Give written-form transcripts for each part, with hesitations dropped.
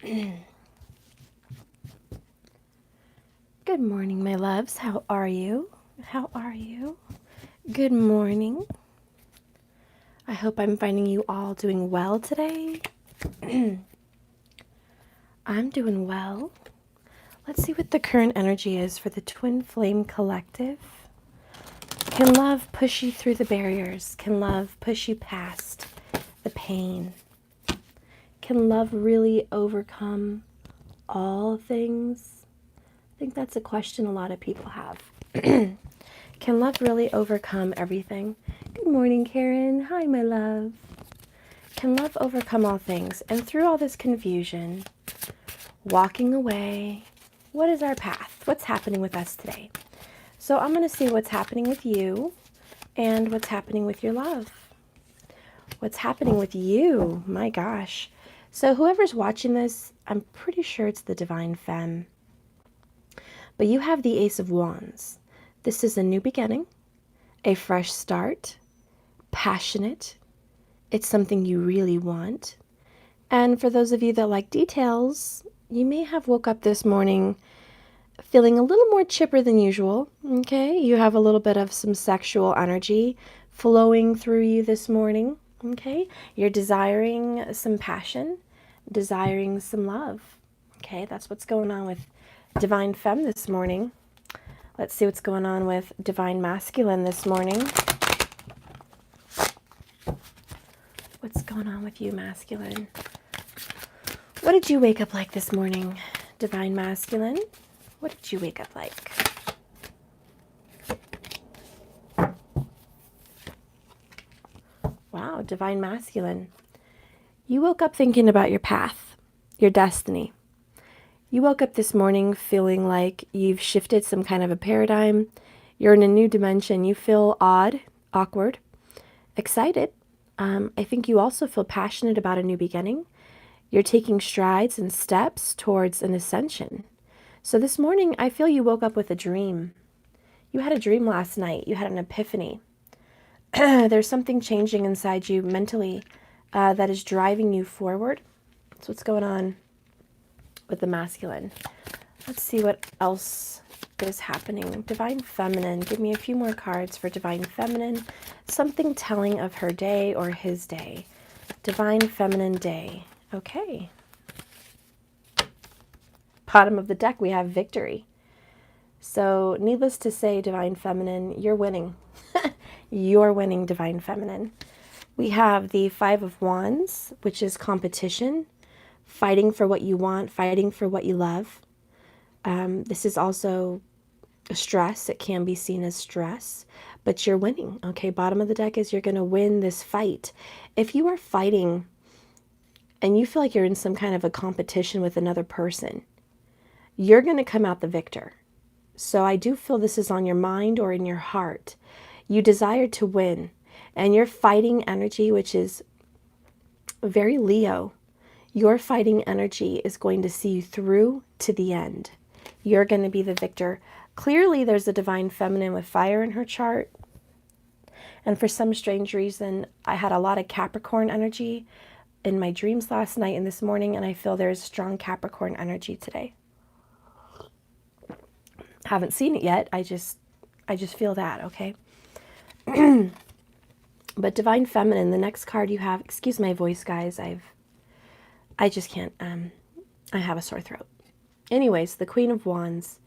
Good morning, my loves. How are you? How are you? Good morning. I hope I'm finding you all doing well today. I'm doing well. Let's see what the current energy is for the Twin Flame Collective. Can love push you through the barriers? Can love push you past the pain? Can love really overcome all things? I think that's a question a lot of people have. Can love really overcome everything? Good morning, Karen. Hi, my love. Can love overcome all things? And through all this confusion, walking away, what is our path? What's happening with us today? So I'm going to see what's happening with you and what's happening with your love. What's happening with you? My gosh. So whoever's watching this, I'm pretty sure it's the Divine Femme. But you have the Ace of Wands. This is a new beginning, a fresh start, passionate. It's something you really want. And for those of you that like details, you may have woke up this morning feeling a little more chipper than usual. Okay, you have a little bit of some sexual energy flowing through you this morning. Okay, you're desiring some passion, desiring some love. Okay, that's what's going on with Divine Femme this morning. Let's see what's going on with Divine Masculine this morning. What's going on with you, Masculine? What did you wake up like this morning, Divine Masculine? What did you wake up like? Wow, Divine Masculine. You woke up thinking about your path, your destiny. You woke up this morning feeling like you've shifted some kind of a paradigm. You're in a new dimension. You feel odd, awkward, excited. I think you also feel passionate about a new beginning. You're taking strides and steps towards an ascension. So this morning, I feel you woke up with a dream. You had a dream last night. You had an epiphany. There's something changing inside you mentally that is driving you forward. That's what's going on with the masculine. Let's see what else is happening. Divine Feminine. Give me a few more cards for Divine Feminine. Something telling of her day or his day. Divine Feminine day. Okay. Bottom of the deck, we have victory. So needless to say, Divine Feminine, you're winning. You're winning, Divine Feminine. We have the Five of Wands, which is competition, fighting for what you want, fighting for what you love. This is also a stress. It can be seen as stress, but you're winning. Okay, bottom of the deck is you're going to win this fight. If you are fighting and you feel like you're in some kind of a competition with another person, you're going to come out the victor. So I do feel this is on your mind or in your heart. You desire to win, and your fighting energy, which is very Leo, your fighting energy is going to see you through to the end. You're going to be the victor. Clearly, there's a Divine Feminine with fire in her chart. And for some strange reason, I had a lot of Capricorn energy in my dreams last night and this morning, and I feel there's strong Capricorn energy today. Haven't seen it yet. I just feel that, okay? But Divine Feminine, the next card you have, excuse my voice, guys. I just can't, I have a sore throat. Anyways, the Queen of Wands.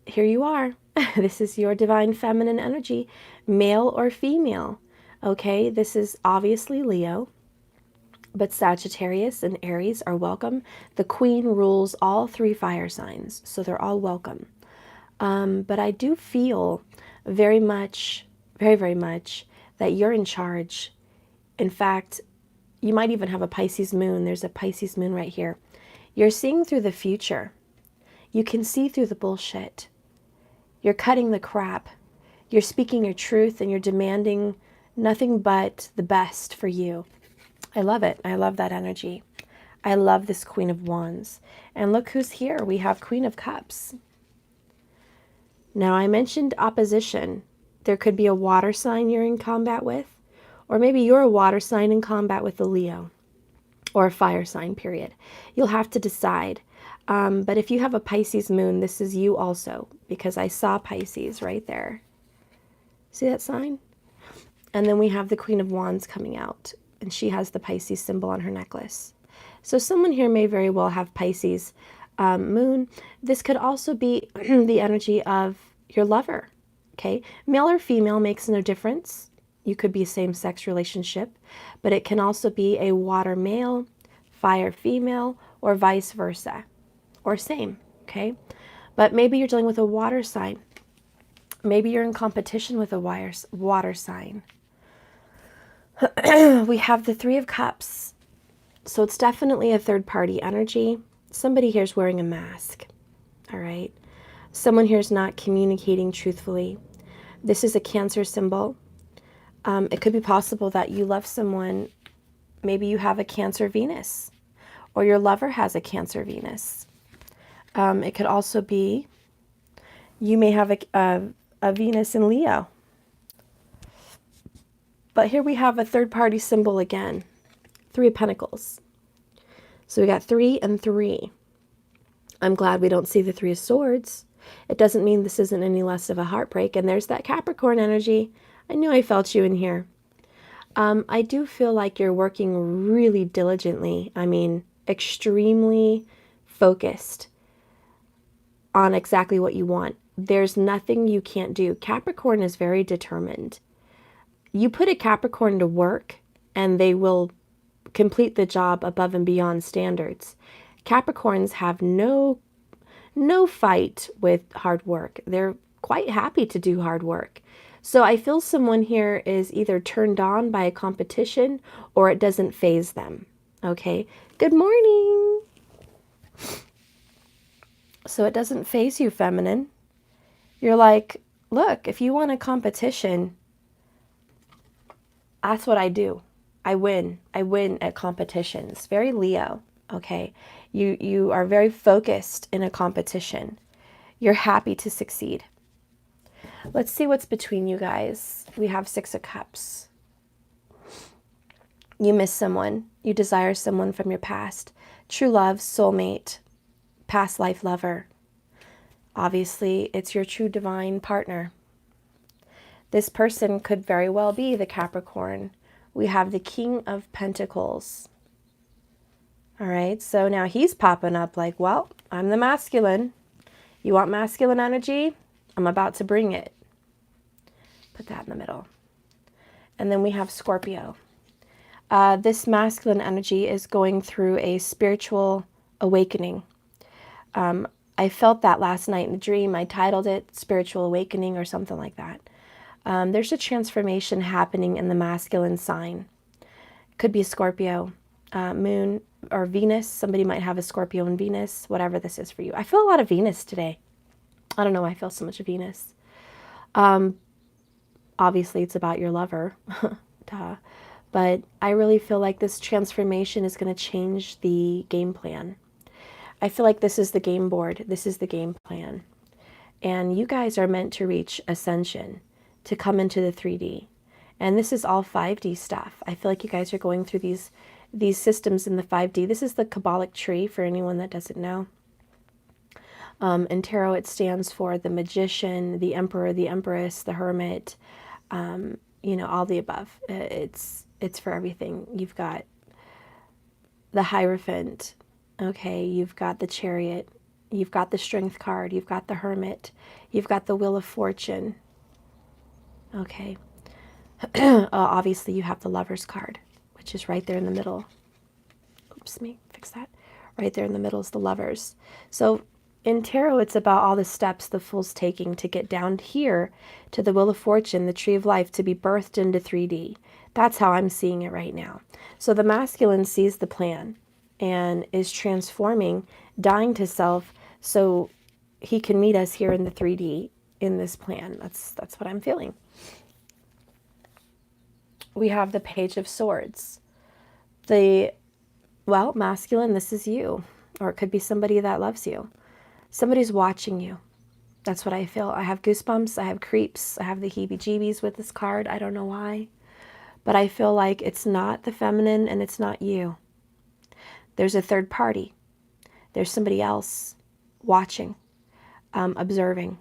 Here you are. This is your Divine Feminine energy, male or female. Okay, this is obviously Leo, but Sagittarius and Aries are welcome. The Queen rules all three fire signs, so they're all welcome. But I do feel very much, very much that you're in charge. In fact, you might even have a Pisces moon. There's a Pisces moon right here. You're seeing through the future. You can see through the bullshit. You're cutting the crap. You're speaking your truth, and you're demanding nothing but the best for you. I love it. I love that energy. I love this Queen of Wands. And look who's here. We have Queen of Cups. Now, I mentioned opposition. There could be a water sign you're in combat with, or maybe you're a water sign in combat with the Leo. or a fire sign, period. You'll have to decide. But if you have a Pisces moon, this is you also, because I saw Pisces right there. See that sign? And then we have the Queen of Wands coming out, and she has the Pisces symbol on her necklace. So someone here may very well have Pisces moon. This could also be the energy of your lover, okay? Male or female makes no difference. You could be a same-sex relationship, but it can also be a water male, fire female, or vice versa, or same, okay? But maybe you're dealing with a water sign. Maybe you're in competition with a water sign. We have the Three of Cups. So it's definitely a third-party energy. Somebody here is wearing a mask, all right? Someone here is not communicating truthfully. This is a Cancer symbol. It could be possible that you love someone. Maybe you have a Cancer Venus, or your lover has a Cancer Venus. It could also be you may have a Venus in Leo. But here we have a third-party symbol again, Three of Pentacles. So we got 3 and 3. I'm glad we don't see the Three of Swords. It doesn't mean this isn't any less of a heartbreak. And there's that Capricorn energy. I knew I felt you in here. I do feel like you're working really diligently. I mean, extremely focused on exactly what you want. There's nothing you can't do. Capricorn is very determined. You put a Capricorn to work and they will complete the job above and beyond standards. Capricorns have no fight with hard work. They're quite happy to do hard work. So I feel someone here is either turned on by a competition or it doesn't faze them. Okay. Good morning. So it doesn't faze you, feminine. You're like, look, if you want a competition, that's what I do. I win. I win at competitions. Very Leo, okay? You are very focused in a competition. You're happy to succeed. Let's see what's between you guys. We have 6 of Cups. You miss someone. You desire someone from your past. True love, soulmate, past life lover. Obviously, it's your true divine partner. This person could very well be the Capricorn. We have the King of Pentacles. All right, so now he's popping up like, well, I'm the masculine. You want masculine energy? I'm about to bring it. Put that in the middle. And then we have Scorpio. This masculine energy is going through a spiritual awakening. I felt that last night in a dream. I titled it Spiritual Awakening or something like that. There's a transformation happening in the masculine sign. Could be Scorpio, Moon, or Venus. Somebody might have a Scorpio and Venus, whatever this is for you. I feel a lot of Venus today. I don't know why I feel so much of Venus. Obviously, it's about your lover. Duh. But I really feel like this transformation is going to change the game plan. I feel like this is the game board. This is the game plan. And you guys are meant to reach ascension, to come into the 3D. And this is all 5D stuff. I feel like you guys are going through these systems in the 5D. This is the Kabbalic tree for anyone that doesn't know. In tarot, it stands for the magician, the emperor, the empress, the hermit, you know, all the above. It's for everything. You've got the Hierophant, okay? You've got the Chariot. You've got the Strength card. You've got the Hermit. You've got the Wheel of Fortune. Okay. Obviously, you have the Lover's card, which is right there in the middle. Oops, me, fix that. Right there in the middle is the Lovers. So in tarot, it's about all the steps the Fool's taking to get down here to the Wheel of Fortune, the Tree of Life, to be birthed into 3D. That's how I'm seeing it right now. So the masculine sees the plan and is transforming, dying to self, so he can meet us here in the 3D in this plan. That's what I'm feeling. We have the Page of Swords. Well, masculine, this is you. Or it could be somebody that loves you. Somebody's watching you. That's what I feel. I have goosebumps. I have creeps. I have the heebie-jeebies with this card. I don't know why. But I feel like it's not the feminine and it's not you. There's a third party. There's somebody else watching, observing.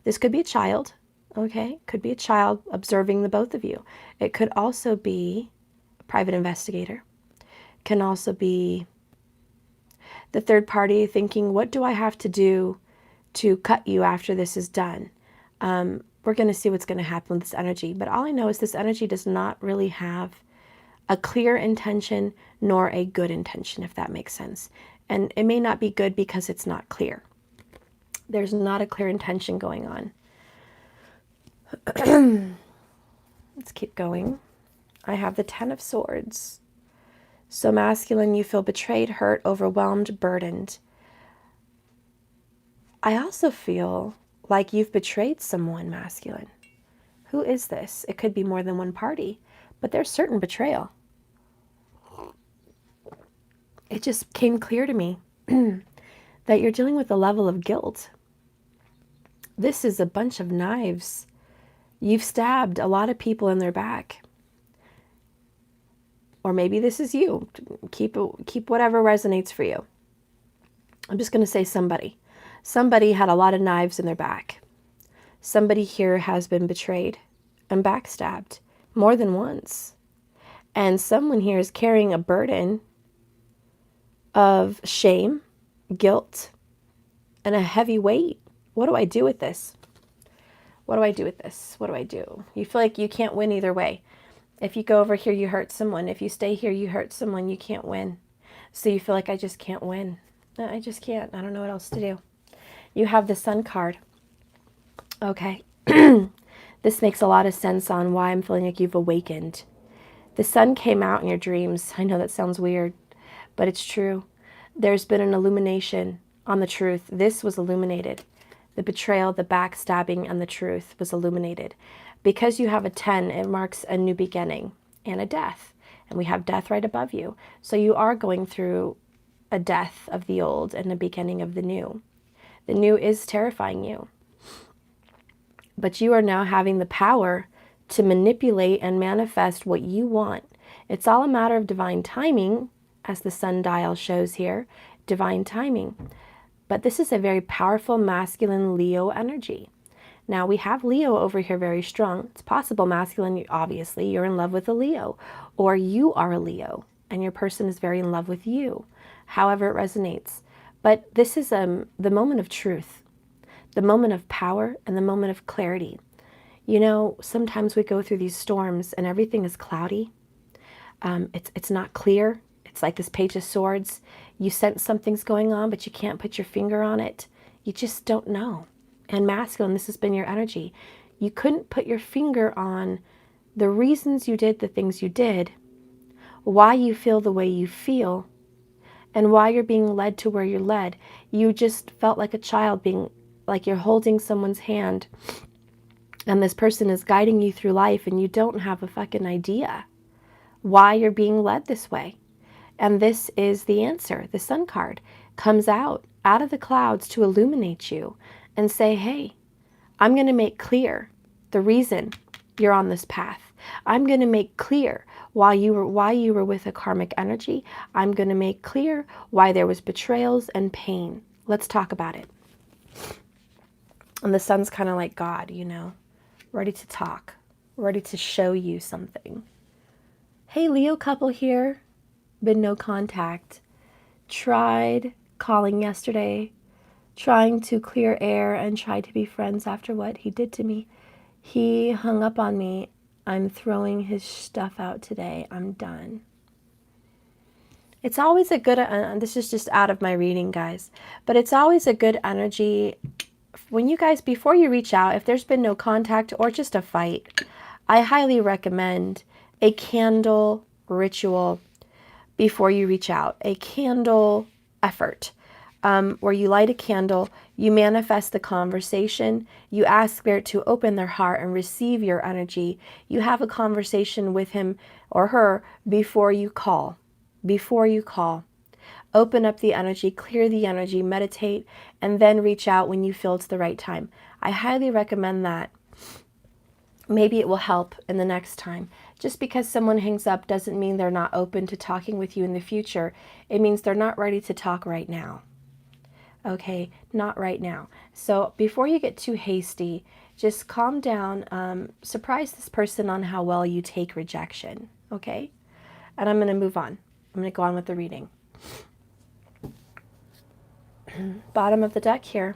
This could be a child, okay? Could be a child observing the both of you. It could also be a private investigator. Can also be the third party thinking, what do I have to do to cut you after this is done? We're going to see what's going to happen with this energy. But all I know is this energy does not really have a clear intention nor a good intention, if that makes sense. And it may not be good because it's not clear. There's not a clear intention going on. Let's keep going. I have the 10 of Swords. So masculine, you feel betrayed, hurt, overwhelmed, burdened. I also feel like you've betrayed someone, masculine. Who is this? It could be more than one party, but there's certain betrayal. It just came clear to me that you're dealing with a level of guilt. This is a bunch of knives. You've stabbed a lot of people in their back. Or maybe this is you. Keep whatever resonates for you. I'm just going to say somebody. Somebody had a lot of knives in their back. Somebody here has been betrayed and backstabbed more than once. And someone here is carrying a burden of shame, guilt, and a heavy weight. What do I do with this? What do I do with this? What do I do? You feel like you can't win either way. If you go over here, you hurt someone. If you stay here, you hurt someone. You can't win. So you feel like, I just can't win. I just can't. I don't know what else to do. You have the Sun card. Okay. This makes a lot of sense on why I'm feeling like you've awakened. The sun came out in your dreams. I know that sounds weird, but it's true. There's been an illumination on the truth. This was illuminated. The betrayal, the backstabbing, and the truth was illuminated. Because you have a 10, it marks a new beginning and a death. And we have death right above you. So you are going through a death of the old and a beginning of the new. The new is terrifying you. But you are now having the power to manipulate and manifest what you want. It's all a matter of divine timing, as the sundial shows here, divine timing. But this is a very powerful masculine Leo energy. Now, we have Leo over here very strong. It's possible masculine, obviously, you're in love with a Leo, or you are a Leo, and your person is very in love with you, however it resonates. But this is the moment of truth, the moment of power, and the moment of clarity. You know, sometimes we go through these storms, and everything is cloudy. It's not clear. It's like this Page of Swords. You sense something's going on, but you can't put your finger on it. You just don't know. And masculine, this has been your energy. You couldn't put your finger on the reasons you did the things you did, why you feel the way you feel, and why you're being led to where you're led. You just felt like a child, being like you're holding someone's hand, and this person is guiding you through life, and you don't have a fucking idea why you're being led this way. And this is the answer. The Sun card comes out of the clouds to illuminate you and say, hey, I'm going to make clear the reason you're on this path. I'm going to make clear why you were with a karmic energy. I'm going to make clear why there was betrayals and pain. Let's talk about it. And the Sun's kind of like God, you know, ready to talk, ready to show you something. Hey, Leo couple here. Been no contact. Tried calling yesterday, trying to clear air and tried to be friends after what he did to me. He hung up on me. I'm throwing his stuff out today. I'm done. It's always a good, this is just out of my reading, guys, but it's always a good energy when you guys, before you reach out, if there's been no contact or just a fight, I highly recommend a candle ritual before you reach out, a candle effort. Where you light a candle, you manifest the conversation, you ask Spirit to open their heart and receive your energy. You have a conversation with him or her before you call. Before you call. Open up the energy, clear the energy, meditate, and then reach out when you feel it's the right time. I highly recommend that. maybe it will help in the next time. Just because someone hangs up doesn't mean they're not open to talking with you in the future. It means they're not ready to talk right now. Okay, not right now. So before you get too hasty, just calm down. Surprise this person on how well you take rejection. Okay? And I'm going to move on. I'm going to go on with the reading. Bottom of the deck here.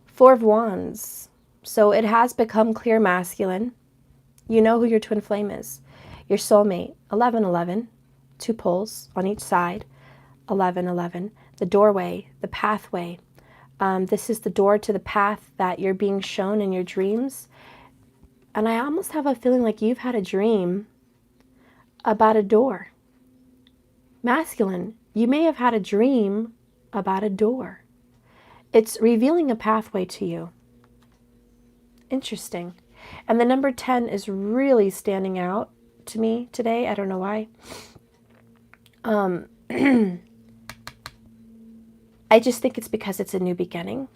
Four of Wands. So it has become clear masculine. You know who your twin flame is. Your soulmate. 11-11. Two poles on each side. 11-11. The doorway, the pathway. This is the door to the path that you're being shown in your dreams. And I almost have a feeling like you've had a dream about a door. Masculine, you may have had a dream about a door. It's revealing a pathway to you. Interesting. And the number 10 is really standing out to me today. I don't know why. I just think it's because it's a new beginning.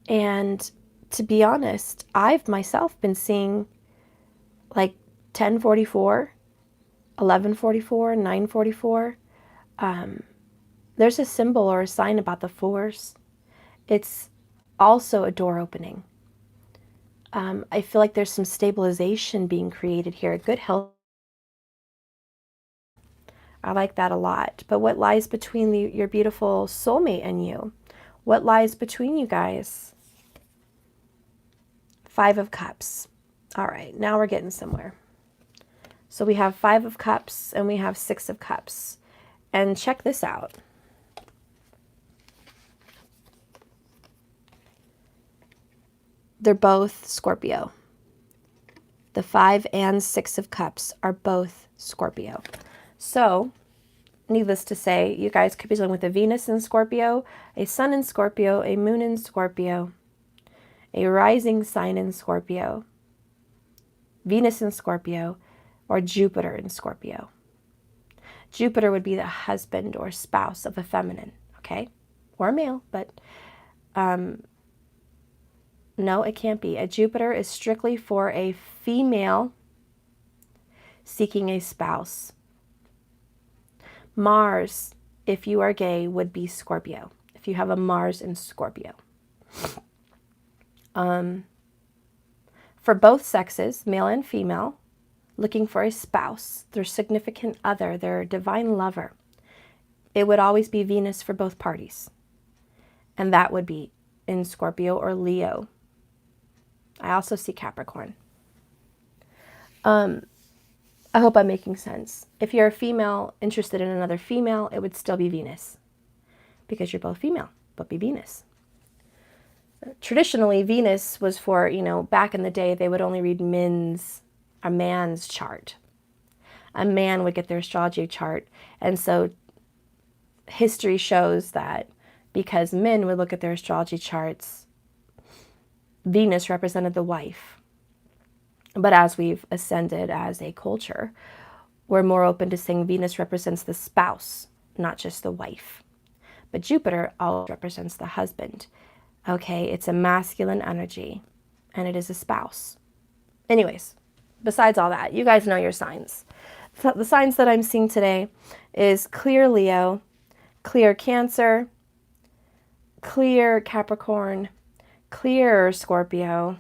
And to be honest, I've myself been seeing like 1044, 1144, 944. There's a symbol or a sign about the fours. It's also a door opening. I feel like there's some stabilization being created here, good health. I like that a lot. But what lies between your beautiful soulmate and you? What lies between you guys? Five of Cups. All right, now we're getting somewhere. So we have Five of Cups and we have Six of Cups. And check this out. They're both Scorpio. The 5 and 6 of Cups are both Scorpio. So, needless to say, you guys could be dealing with a Venus in Scorpio, a Sun in Scorpio, a Moon in Scorpio, a rising sign in Scorpio, Venus in Scorpio, or Jupiter in Scorpio. Jupiter would be the husband or spouse of a feminine, okay? Or a male, but no, it can't be. A Jupiter is strictly for a female seeking a spouse. Mars, if you are gay, would be Scorpio. If you have a Mars in Scorpio. For both sexes, male and female, looking for a spouse, their significant other, their divine lover, it would always be Venus for both parties. And that would be in Scorpio or Leo. I also see Capricorn. I hope I'm making sense. If you're a female interested in another female, it would still be Venus. Because you're both female, but be Venus. Traditionally, Venus was for, back in the day, they would only read a man's chart. A man would get their astrology chart. And so history shows that because men would look at their astrology charts, Venus represented the wife. But as we've ascended as a culture, we're more open to saying Venus represents the spouse, not just the wife. But Jupiter always represents the husband. Okay, it's a masculine energy, and it is a spouse. Anyways, besides all that, you guys know your signs. So the signs that I'm seeing today is clear Leo, clear Cancer, clear Capricorn, clear Scorpio,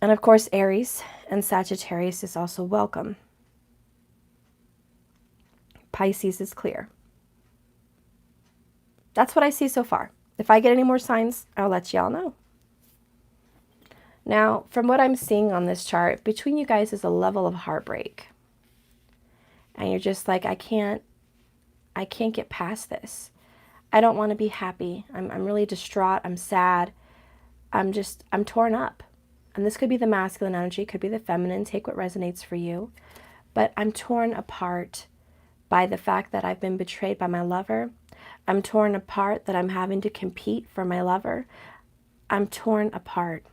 and of course Aries and Sagittarius is also welcome. Pisces is clear. That's what I see so far. If I get any more signs, I'll let y'all know. Now, from what I'm seeing on this chart, between you guys is a level of heartbreak. And you're just like, I can't get past this. I don't want to be happy. I'm really distraught. I'm sad. I'm torn up. And this could be the masculine energy, could be the feminine. Take what resonates for you. But I'm torn apart by the fact that I've been betrayed by my lover. I'm torn apart that I'm having to compete for my lover. I'm torn apart.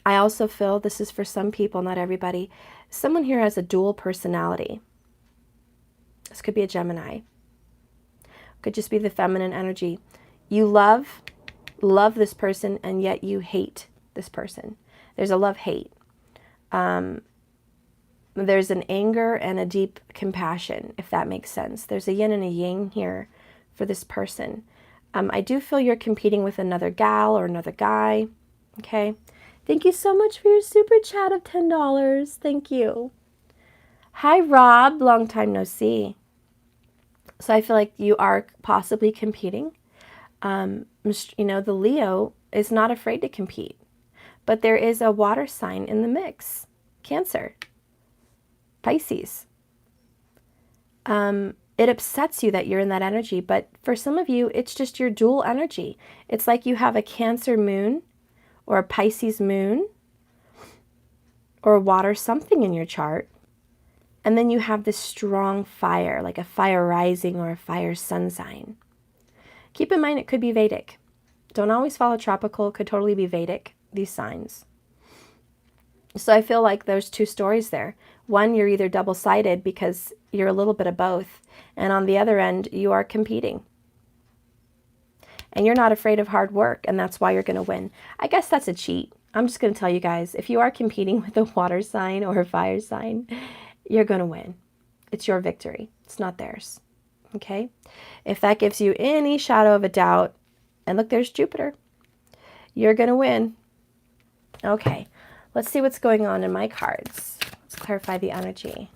I also feel, this is for some people, not everybody, someone here has a dual personality. This could be a Gemini. Could just be the feminine energy. You love love this person and yet you hate this person. There's a love-hate. There's an anger and a deep compassion, if that makes sense. There's a yin and a yang here for this person. I do feel you're competing with another gal or another guy, okay? Thank you so much for your super chat of $10. Thank you. Hi, Rob. Long time no see. So I feel like you are possibly competing. You know, the Leo is not afraid to compete, but there is a water sign in the mix. Cancer. Pisces. It upsets you that you're in that energy, but for some of you, it's just your dual energy. It's like you have a Cancer moon or a Pisces moon or a water something in your chart, and then you have this strong fire, like a fire rising or a fire sun sign. Keep in mind it could be Vedic. Don't always follow tropical. It could totally be Vedic, these signs. So I feel like there's two stories there. One, you're either double-sided because you're a little bit of both. And on the other end, you are competing. And you're not afraid of hard work, and that's why you're going to win. I guess that's a cheat. I'm just going to tell you guys, if you are competing with a water sign or a fire sign, you're going to win. It's your victory. It's not theirs. Okay? If that gives you any shadow of a doubt, and look, there's Jupiter, you're going to win. Okay. Let's see what's going on in my cards. Let's clarify the energy.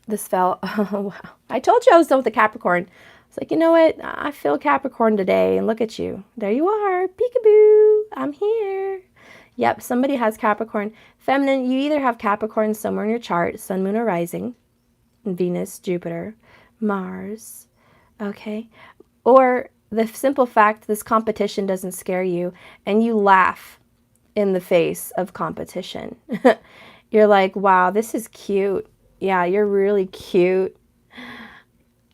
This fell. Oh, wow. I told you I was done with the Capricorn. It's like, you know what? I feel Capricorn today. And look at you. There you are. Peekaboo. I'm here. Yep, somebody has Capricorn. Feminine, you either have Capricorn somewhere in your chart, Sun, Moon, or Rising, Venus, Jupiter, Mars, okay? Or the simple fact this competition doesn't scare you and you laugh in the face of competition. You're like, wow, this is cute. Yeah, you're really cute.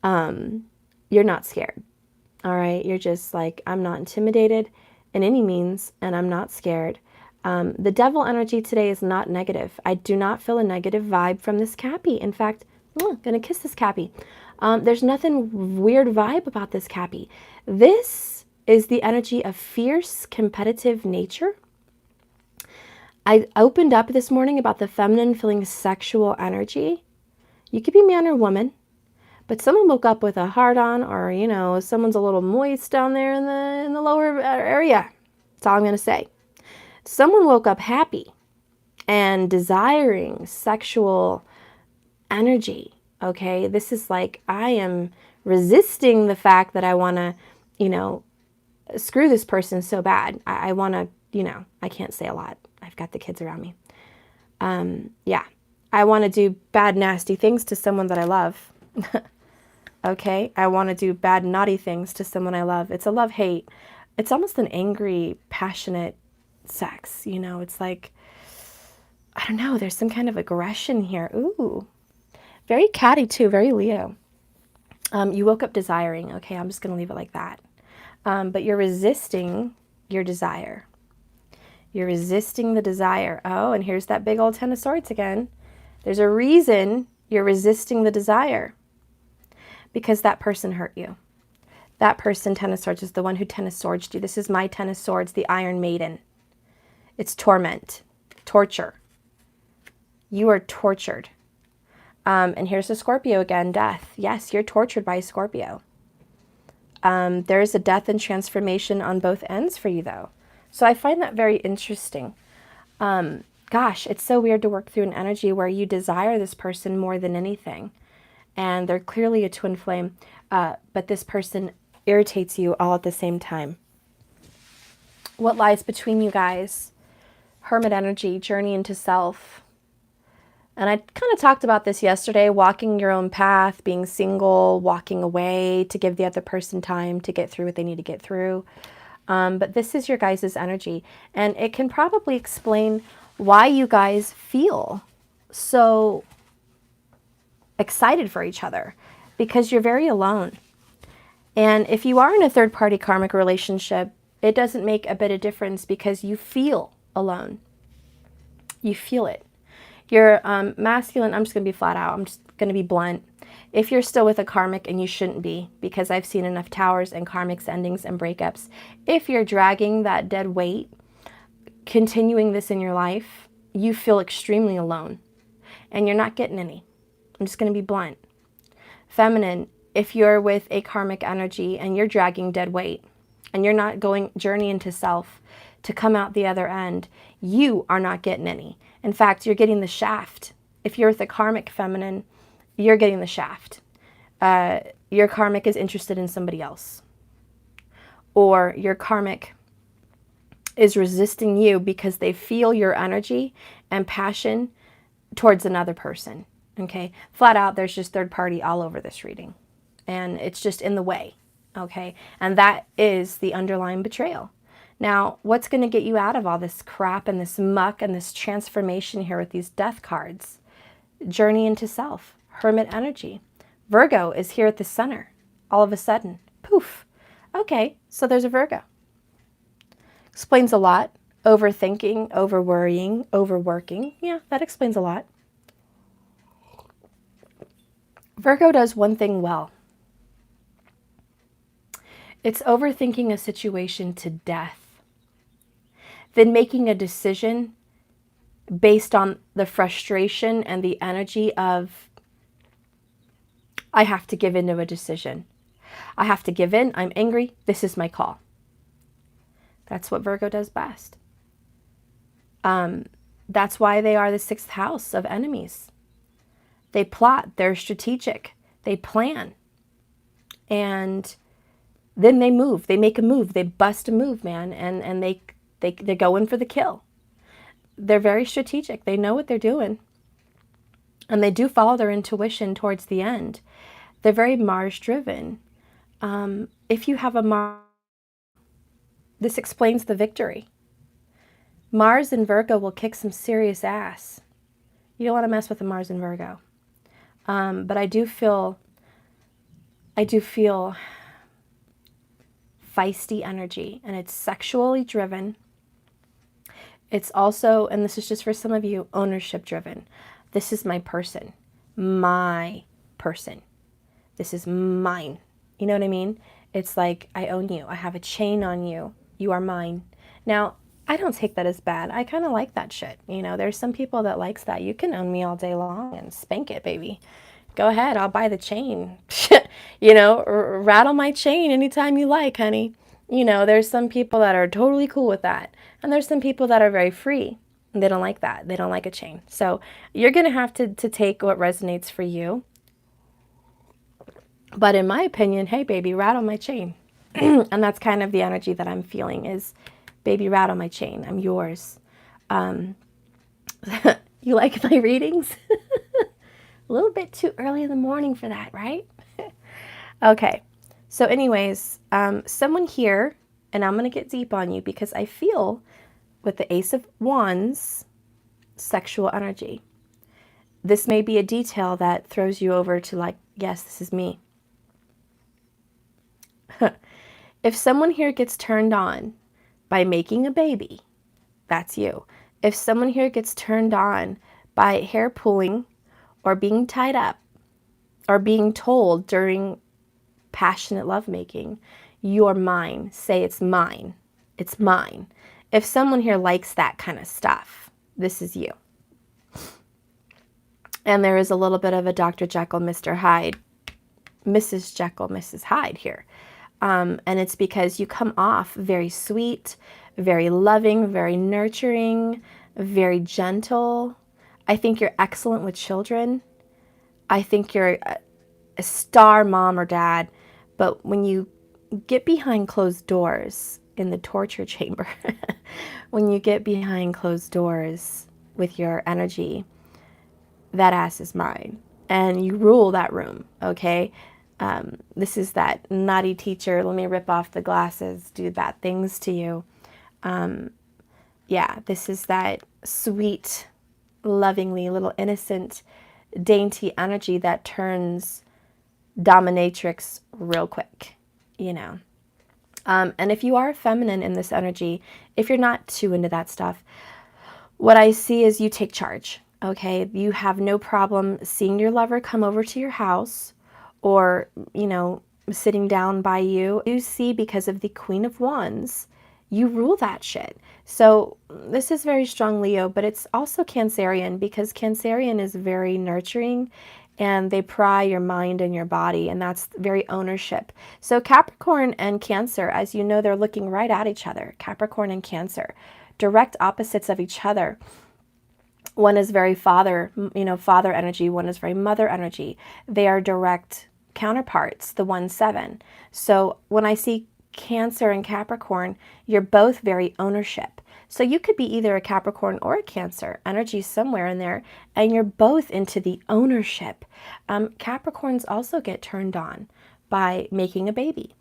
You're not scared. All right, you're just like, I'm not intimidated in any means, and I'm not scared. The devil energy today is not negative. I do not feel a negative vibe from this Cappy. In fact, I'm gonna kiss this Cappy. There's nothing weird vibe about this Cappy. This is the energy of fierce, competitive nature. I opened up this morning about the feminine feeling sexual energy. You could be man or woman, but someone woke up with a heart-on, or, you know, someone's a little moist down there in the lower area. That's all I'm going to say. Someone woke up happy and desiring sexual energy, okay? This is like, I am resisting the fact that I want to, you know, screw this person so bad. I want to, you know, I can't say a lot. I've got the kids around me. Yeah, I want to do bad, nasty things to someone that I love. Okay, I want to do bad, naughty things to someone I love. It's a love-hate. It's almost an angry, passionate sex, you know? It's like, I don't know, there's some kind of aggression here. Ooh, very catty too, very Leo. You woke up desiring. Okay, I'm just going to leave it like that. But you're resisting your desire. You're resisting the desire. Oh, and here's that big old Ten of Swords again. There's a reason you're resisting the desire. Because that person hurt you. That person, Ten of Swords, is the one who Ten of Swords you. This is my Ten of Swords, the Iron Maiden. It's torment, torture. You are tortured. And here's the Scorpio again, death. Yes, you're tortured by a Scorpio. There is a death and transformation on both ends for you, though. So I find that very interesting. Gosh, it's so weird to work through an energy where you desire this person more than anything. And they're clearly a twin flame, but this person irritates you all at the same time. What lies between you guys? Hermit energy, journey into self. And I kind of talked about this yesterday, walking your own path, being single, walking away to give the other person time to get through what they need to get through. But this is your guys' energy. And it can probably explain why you guys feel so excited for each other, because you're very alone. And if you are in a third-party karmic relationship, it doesn't make a bit of difference because you feel alone. You feel it. Your masculine, I'm just going to be flat out. I'm just going to be blunt. if you're still with a karmic, and you shouldn't be, because I've seen enough towers and karmics endings and breakups, if you're dragging that dead weight, continuing this in your life, you feel extremely alone and you're not getting any. I'm just going to be blunt. Feminine, if you're with a karmic energy and you're dragging dead weight and you're not going journey into self to come out the other end, you are not getting any. In fact, you're getting the shaft. If you're with a karmic feminine, you're getting the shaft. Your karmic is interested in somebody else. Or your karmic is resisting you because they feel your energy and passion towards another person. Okay? Flat out, there's just third party all over this reading. And it's just in the way. Okay? And that is the underlying betrayal. Now, what's going to get you out of all this crap and this muck and this transformation here with these death cards? Journey into self. Hermit energy. Virgo is here at the center. All of a sudden. Poof. Okay, so there's a Virgo. Explains a lot. Overthinking, over-worrying, overworking. Yeah, that explains a lot. Virgo does one thing well. It's overthinking a situation to death, then making a decision based on the frustration and the energy of, I have to give in to a decision. I have to give in. I'm angry. This is my call. That's what Virgo does best. That's why they are the 6th house of enemies. They plot. They're strategic. They plan. And then they move. They make a move. They bust a move, man. And they go in for the kill. They're very strategic. They know what they're doing. And they do follow their intuition towards the end. They're very Mars-driven. If you have a Mars, this explains the victory. Mars and Virgo will kick some serious ass. You don't want to mess with a Mars and Virgo. But I do feel feisty energy, and it's sexually driven. It's also, and this is just for some of you, ownership driven. This is my person. My person. This is mine. You know what I mean? It's like, I own you. I have a chain on you. You are mine. Now, I don't take that as bad. I kind of like that shit. You know, there's some people that likes that. You can own me all day long and spank it, baby. Go ahead. I'll buy the chain. You know, rattle my chain anytime you like, honey. You know, there's some people that are totally cool with that. And there's some people that are very free. And they don't like that. They don't like a chain. So you're going to have to take what resonates for you. But in my opinion, hey, baby, rattle my chain. And that's kind of the energy that I'm feeling is, baby, rattle my chain. I'm yours. You like my readings? A little bit too early in the morning for that, right? Okay. So anyways, someone here, and I'm going to get deep on you because I feel with the Ace of Wands, sexual energy. This may be a detail that throws you over to like, yes, this is me. If someone here gets turned on by making a baby, that's you. If someone here gets turned on by hair pulling or being tied up or being told during passionate lovemaking, you're mine. Say it's mine. It's mine. If someone here likes that kind of stuff, this is you. And there is a little bit of a Dr. Jekyll, Mr. Hyde, Mrs. Jekyll, Mrs. Hyde here. And it's because you come off very sweet, very loving, very nurturing, very gentle. I think you're excellent with children. I think you're a star mom or dad. But when you get behind closed doors in the torture chamber, when you get behind closed doors with your energy, that ass is mine. And you rule that room, okay? This is that naughty teacher, let me rip off the glasses, do bad things to you. Yeah, this is that sweet, lovingly, little innocent, dainty energy that turns dominatrix real quick, you know. And if you are feminine in this energy, if you're not too into that stuff, what I see is you take charge, okay? You have no problem seeing your lover come over to your house or, you know, sitting down by you. You see, because of the Queen of Wands, you rule that shit. So this is very strong Leo, but it's also Cancerian, because Cancerian is very nurturing and they pry your mind and your body, and that's very ownership. So Capricorn and Cancer, as you know, they're looking right at each other. Capricorn and Cancer, direct opposites of each other. One is very father, you know, father energy. One is very mother energy. They are direct counterparts, the 1-7. So when I see Cancer and Capricorn, you're both very ownership. So you could be either a Capricorn or a Cancer energy somewhere in there, and you're both into the ownership. Capricorns also get turned on by making a baby.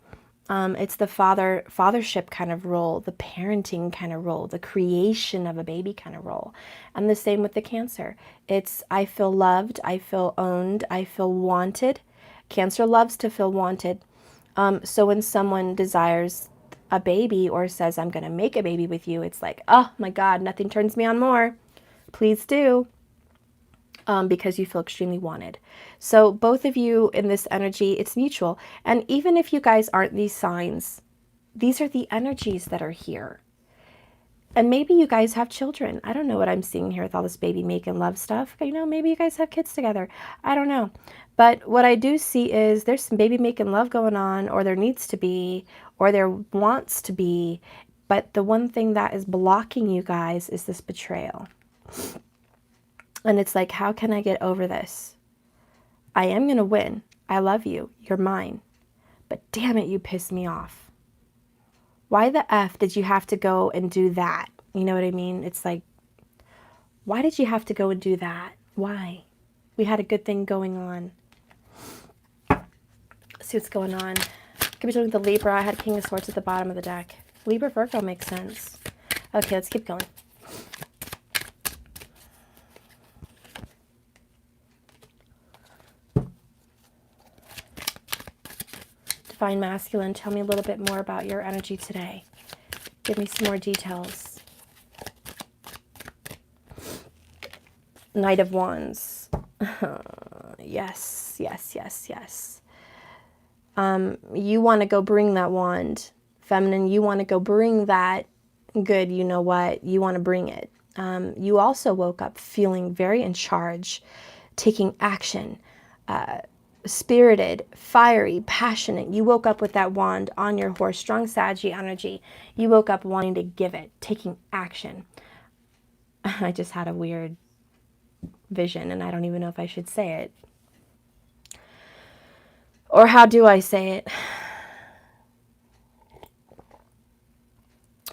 It's the fathership kind of role, the parenting kind of role, the creation of a baby kind of role. And the same with the Cancer. It's I feel loved, I feel owned, I feel wanted. Cancer loves to feel wanted. So when someone desires a baby or says, I'm going to make a baby with you, it's like, oh my God, nothing turns me on more. Please do. Because you feel extremely wanted. So both of you in this energy, it's mutual. And even if you guys aren't these signs, these are the energies that are here. And maybe you guys have children. I don't know what I'm seeing here with all this baby making love stuff. You know, maybe you guys have kids together. I don't know. But what I do see is there's some baby making love going on, or there needs to be, or there wants to be. But the one thing that is blocking you guys is this betrayal. And it's like, how can I get over this? I am going to win. I love you. You're mine. But damn it, you piss me off. Why the F did you have to go and do that? You know what I mean? It's like, why did you have to go and do that? Why? We had a good thing going on. Let's see what's going on. Could be doing the Libra. I had King of Swords at the bottom of the deck. Libra, Virgo makes sense. Okay, let's keep going. Divine Masculine, tell me a little bit more about your energy today. Give me some more details. Knight of Wands. Yes, yes, yes, yes. You want to go bring that wand. Feminine, you want to go bring that good, you know what, you want to bring it. You also woke up feeling very in charge, taking action, spirited, fiery, passionate. You woke up with that wand on your horse, strong Saggy energy. You woke up wanting to give it, taking action. I just had a weird vision, and I don't even know if I should say it. Or how do I say it?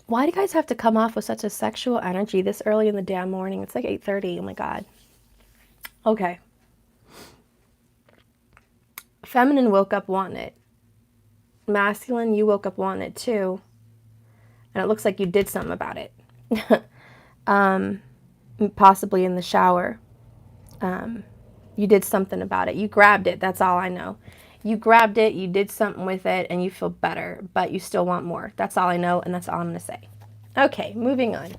Why do you guys have to come off with such a sexual energy this early in the damn morning? It's like 8:30. Oh my God. Okay. Feminine woke up wanting it. Masculine, you woke up wanting it too. And it looks like you did something about it. Possibly in the shower. You did something about it. You grabbed it. That's all I know. You grabbed it, you did something with it, and you feel better, but you still want more. That's all I know, and that's all I'm going to say. Okay, moving on.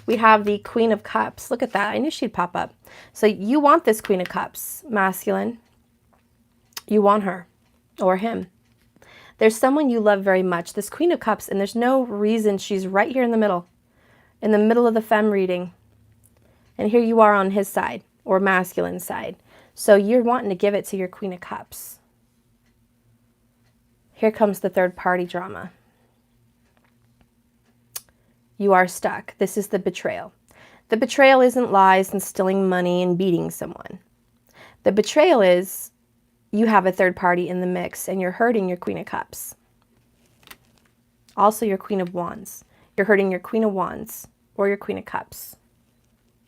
We have the Queen of Cups. Look at that. I knew she'd pop up. So you want this Queen of Cups, masculine. You want her or him. There's someone you love very much, this Queen of Cups, and there's no reason she's right here in the middle of the femme reading. And here you are on his side, or masculine side. So you're wanting to give it to your Queen of Cups. Here comes the third party drama. You are stuck. This is the betrayal. The betrayal isn't lies and stealing money and beating someone. The betrayal is you have a third party in the mix and you're hurting your Queen of Cups. Also your Queen of Wands. You're hurting your Queen of Wands or your Queen of Cups.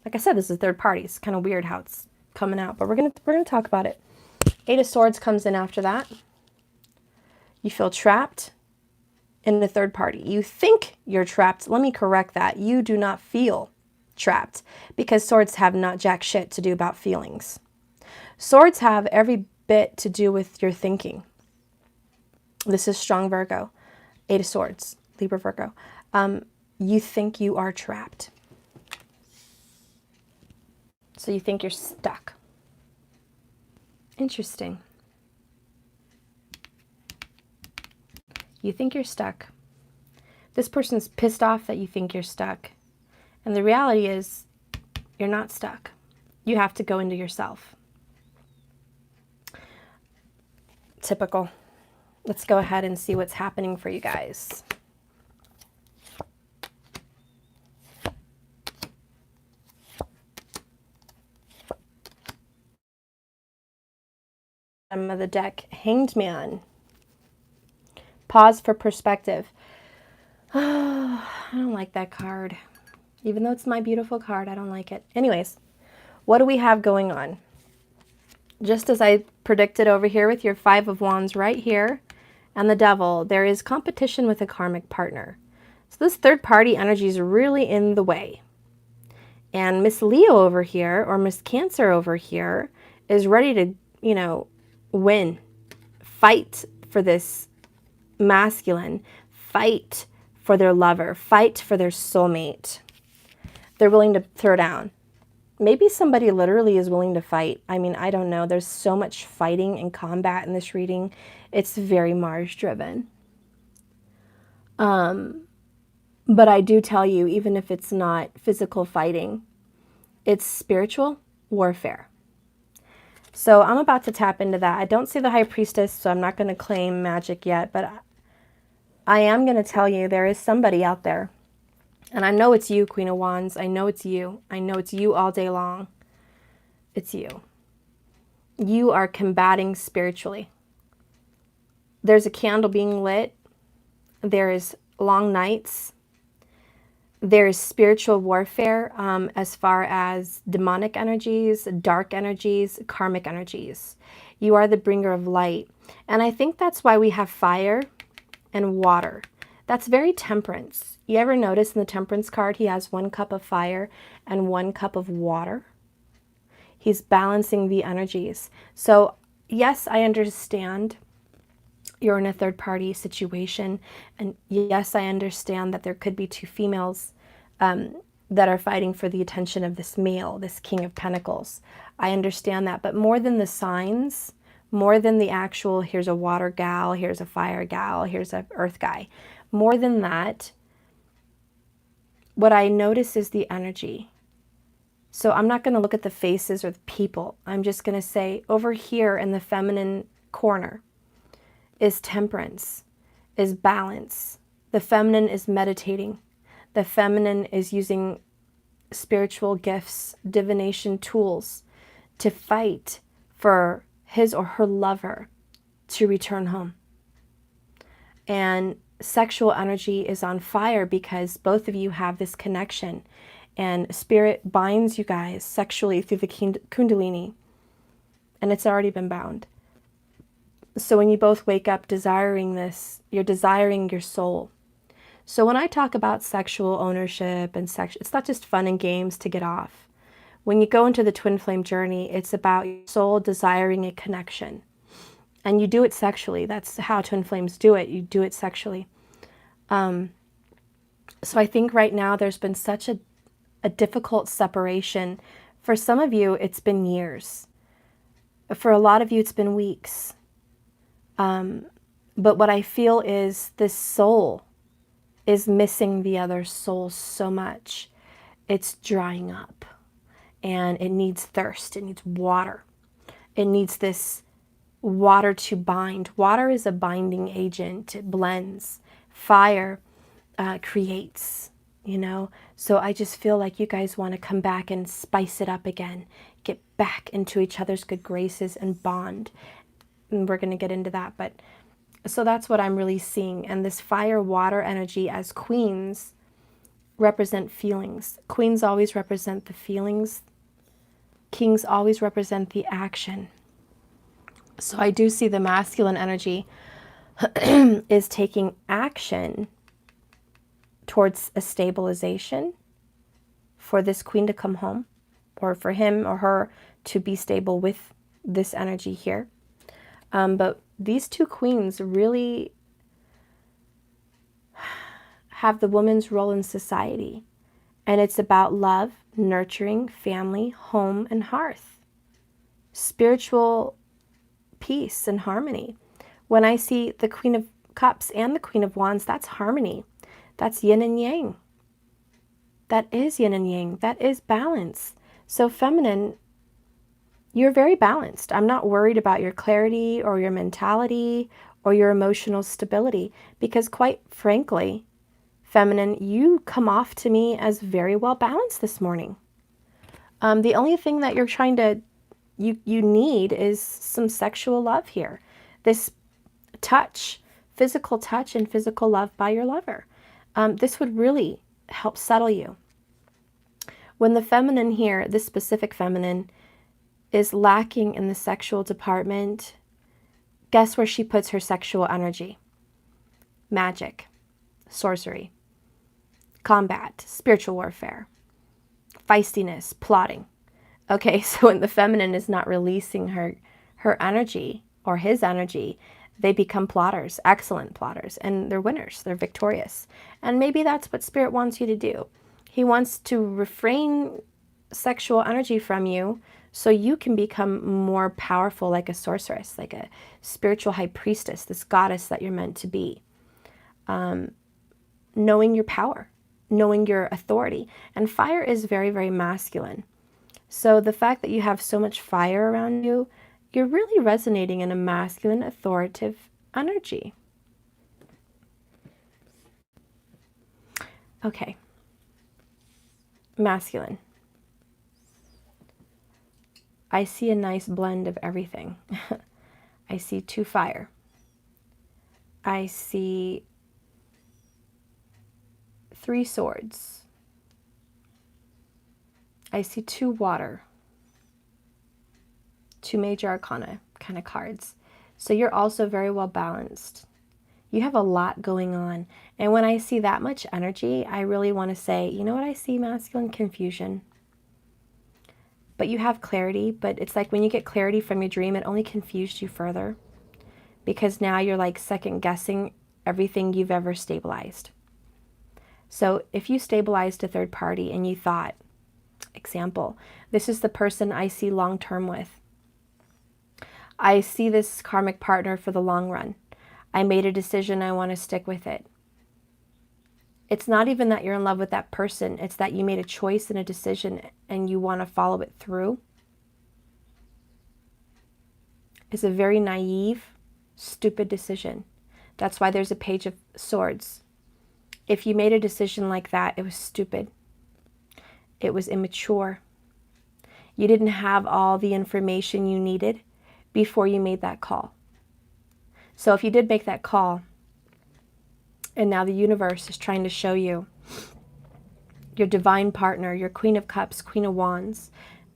Like I said, this is third party. It's kind of weird how it's coming out, but we're gonna talk about it. Eight of Swords comes in after that. You feel trapped in the third party. You think you're trapped. Let me correct that. You do not feel trapped because swords have not jack shit to do about feelings. Swords have every bit to do with your thinking. This is strong Virgo. Eight of Swords, Libra, Virgo. You think you are trapped. So you think you're stuck. Interesting. You think you're stuck. This person's pissed off that you think you're stuck. And the reality is, you're not stuck. You have to go into yourself. Typical. Let's go ahead and see what's happening for you guys. Bottom of the deck, Hanged Man. Pause for perspective. Oh, I don't like that card. Even though it's my beautiful card, I don't like it. Anyways, what do we have going on? Just as I predicted over here with your Five of Wands right here and the Devil, there is competition with a karmic partner. So this third party energy is really in the way. And Miss Leo over here, or Miss Cancer over here, is ready to, you know, win. Fight for this masculine. Fight for their lover. Fight for their soulmate. They're willing to throw down. Maybe somebody literally is willing to fight. I mean, I don't know. There's so much fighting and combat in this reading. It's very Mars driven. But I do tell you, even if it's not physical fighting, it's spiritual warfare. So I'm about to tap into that. I don't see the High Priestess, so I'm not going to claim magic yet, but I am going to tell you there is somebody out there. And I know it's you, Queen of Wands. I know it's you. I know it's you all day long. It's you. You are combating spiritually. There's a candle being lit. There is long nights. There is spiritual warfare as far as demonic energies, dark energies, karmic energies. You are the bringer of light. And I think that's why we have fire and water. That's very temperance. You ever notice in the temperance card, he has 1 cup of fire and 1 cup of water? He's balancing the energies. So yes, I understand you're in a third party situation. And yes, I understand that there could be 2 females that are fighting for the attention of this male, this King of Pentacles. I understand that. But more than the signs, more than the actual, here's a water gal, here's a fire gal, here's an earth guy. More than that, what I notice is the energy. So I'm not going to look at the faces or the people. I'm just going to say over here in the feminine corner is temperance, is balance. The feminine is meditating. The feminine is using spiritual gifts, divination tools to fight for his or her lover to return home. And sexual energy is on fire because both of you have this connection. And spirit binds you guys sexually through the kundalini. And it's already been bound. So when you both wake up desiring this, you're desiring your soul. So when I talk about sexual ownership and sex, it's not just fun and games to get off. When you go into the twin flame journey, it's about your soul desiring a connection. And you do it sexually. That's how twin flames do it. You do it sexually. So I think right now there's been such a difficult separation. For some of you, it's been years. For a lot of you, it's been weeks. But what I feel is this soul is missing the other soul so much. It's drying up. And it needs thirst. It needs water. It needs this water to bind. Water is a binding agent. It blends. Fire creates, you know. So I just feel like you guys want to come back and spice it up again. Get back into each other's good graces and bond. And we're going to get into that. But so that's what I'm really seeing. And this fire-water energy as queens represent feelings. Queens always represent the feelings. Kings always represent the action. So I do see the masculine energy is taking action towards a stabilization for this queen to come home, or for him or her to be stable with this energy here. But these 2 queens really have the woman's role in society. And it's about love, nurturing, family, home, and hearth. Spiritual peace and harmony. When I see the Queen of Cups and the Queen of Wands, that's harmony. That's yin and yang. That is yin and yang. That is balance. So feminine, you're very balanced. I'm not worried about your clarity or your mentality or your emotional stability, because quite frankly, feminine, you come off to me as very well balanced this morning. The only thing that you're trying to, you need is some sexual love here. This touch, physical touch and physical love by your lover. This would really help settle you. When the feminine here, this specific feminine, is lacking in the sexual department, guess where she puts her sexual energy? Magic, sorcery, combat, spiritual warfare, feistiness, plotting. Okay, so when the feminine is not releasing her energy or his energy, they become plotters, excellent plotters, and they're winners, they're victorious. And maybe that's what Spirit wants you to do. He wants to refrain sexual energy from you so you can become more powerful, like a sorceress, like a spiritual high priestess, this goddess that you're meant to be. Knowing your power, knowing your authority. And fire is very, very masculine. So the fact that you have so much fire around you, you're really resonating in a masculine, authoritative energy. Okay. Masculine. I see a nice blend of everything. I see 2 fire. I see 3 swords. I see 2 water. 2 major arcana kind of cards. So you're also very well balanced. You have a lot going on. And when I see that much energy, I really want to say, you know what I see, masculine? Confusion. But you have clarity, but it's like when you get clarity from your dream, it only confused you further. Because now you're like second guessing everything you've ever stabilized. So if you stabilized a third party and you thought, example, this is the person I see long term with. I see this karmic partner for the long run. I made a decision, I want to stick with it. It's not even that you're in love with that person. It's that you made a choice and a decision and you want to follow it through. It's a very naive, stupid decision. That's why there's a Page of Swords. If you made a decision like that, it was stupid. It was immature. You didn't have all the information you needed before you made that call. So if you did make that call, and now the universe is trying to show you your divine partner, your Queen of Cups, Queen of Wands.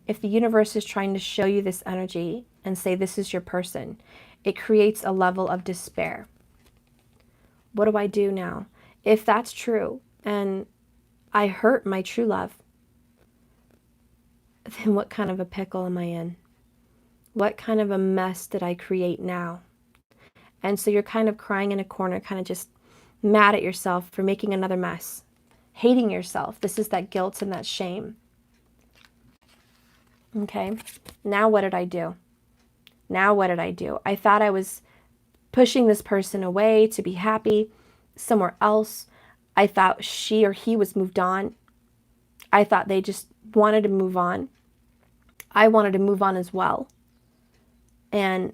If the universe is trying to show you this energy and say this is your person, it creates a level of despair. What do I do now? If that's true and I hurt my true love, then what kind of a pickle am I in? What kind of a mess did I create now? And so you're kind of crying in a corner, kind of just mad at yourself for making another mess, hating yourself. This is that guilt and that shame. Okay, now what did I do? Now what did I do? I thought I was pushing this person away to be happy somewhere else. I thought she or he was moved on. I thought they just wanted to move on. I wanted to move on as well. And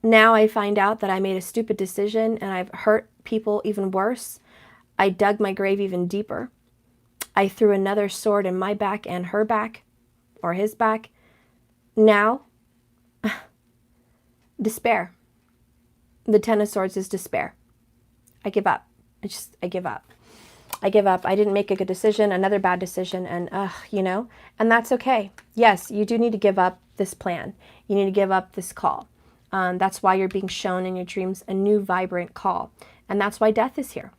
now I find out that I made a stupid decision and I've hurt people even worse. I dug my grave even deeper. I threw another sword in my back and her back, or his back. Now, despair. The Ten of Swords is despair. I give up. I give up. I give up. I didn't make a good decision, another bad decision, and and that's okay. Yes, you do need to give up this plan. You need to give up this call. That's why you're being shown in your dreams a new vibrant call. And that's why death is here.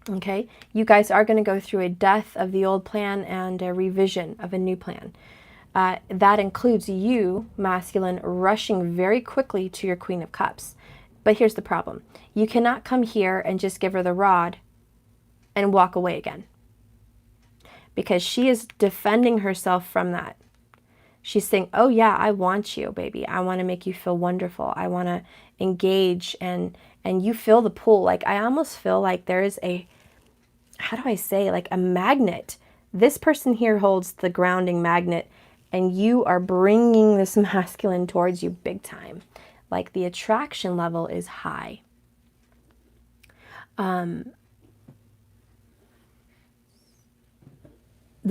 Okay? You guys are going to go through a death of the old plan and a revision of a new plan. That includes you, masculine, rushing very quickly to your Queen of Cups. But here's the problem. You cannot come here and just give her the rod and walk away again. Because she is defending herself from that. She's saying, oh yeah, I want you, baby. I want to make you feel wonderful. I want to engage and and you feel the pull. Like, I almost feel like there is a, how do I say, like a magnet. This person here holds the grounding magnet, and you are bringing this masculine towards you big time. Like, the attraction level is high. The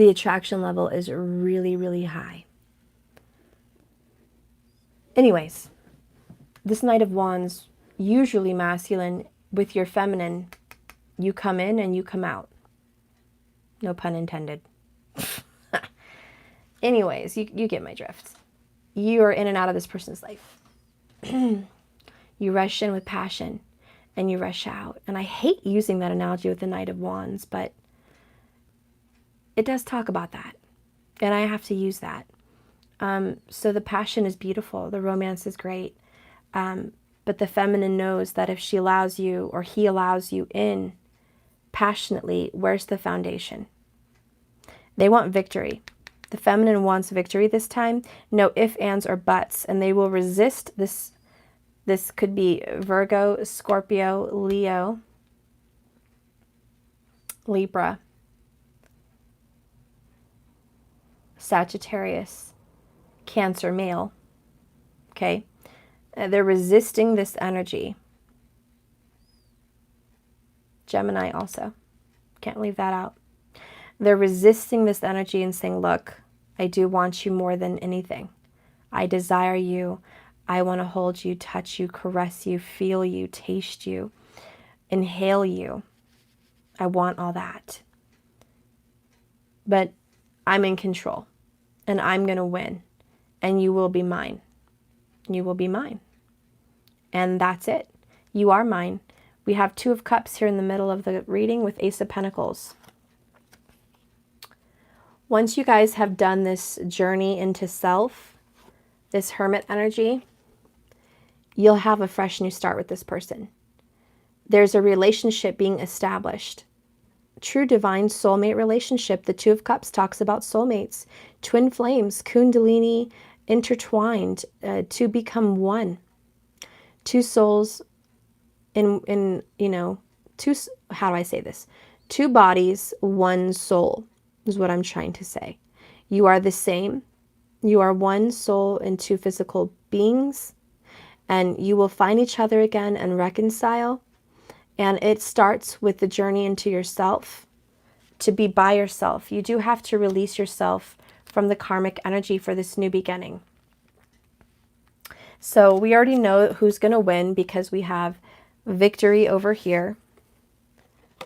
attraction level is really, really high. Anyways, this Knight of Wands, usually masculine. With your feminine, you come in and you come out. No pun intended. Anyways, you get my drift. You are in and out of this person's life. You rush in with passion and you rush out. And I hate using that analogy with the Knight of Wands, but it does talk about that. And I have to use that. So the passion is beautiful. The romance is great. But the feminine knows that if she allows you, or he allows you in passionately, where's the foundation? They want victory. The feminine wants victory this time. No ifs, ands, or buts. And they will resist this. This could be Virgo, Scorpio, Leo, Libra, Sagittarius, Cancer male. Okay? They're resisting this energy. Gemini also. Can't leave that out. They're resisting this energy and saying, look, I do want you more than anything. I desire you. I want to hold you, touch you, caress you, feel you, taste you, inhale you. I want all that. But I'm in control, and I'm going to win, and you will be mine. You will be mine. And that's it. You are mine. We have Two of Cups here in the middle of the reading with Ace of Pentacles. Once you guys have done this journey into self, this hermit energy, you'll have a fresh new start with this person. There's a relationship being established. True divine soulmate relationship. The Two of Cups talks about soulmates, twin flames, kundalini, intertwined to become one. Two souls in you know, how do I say this? Two bodies, one soul is what I'm trying to say. You are the same. You are one soul in two physical beings, and you will find each other again and reconcile. And it starts with the journey into yourself, to be by yourself. You do have to release yourself from the karmic energy for this new beginning. So we already know who's going to win because we have victory over here.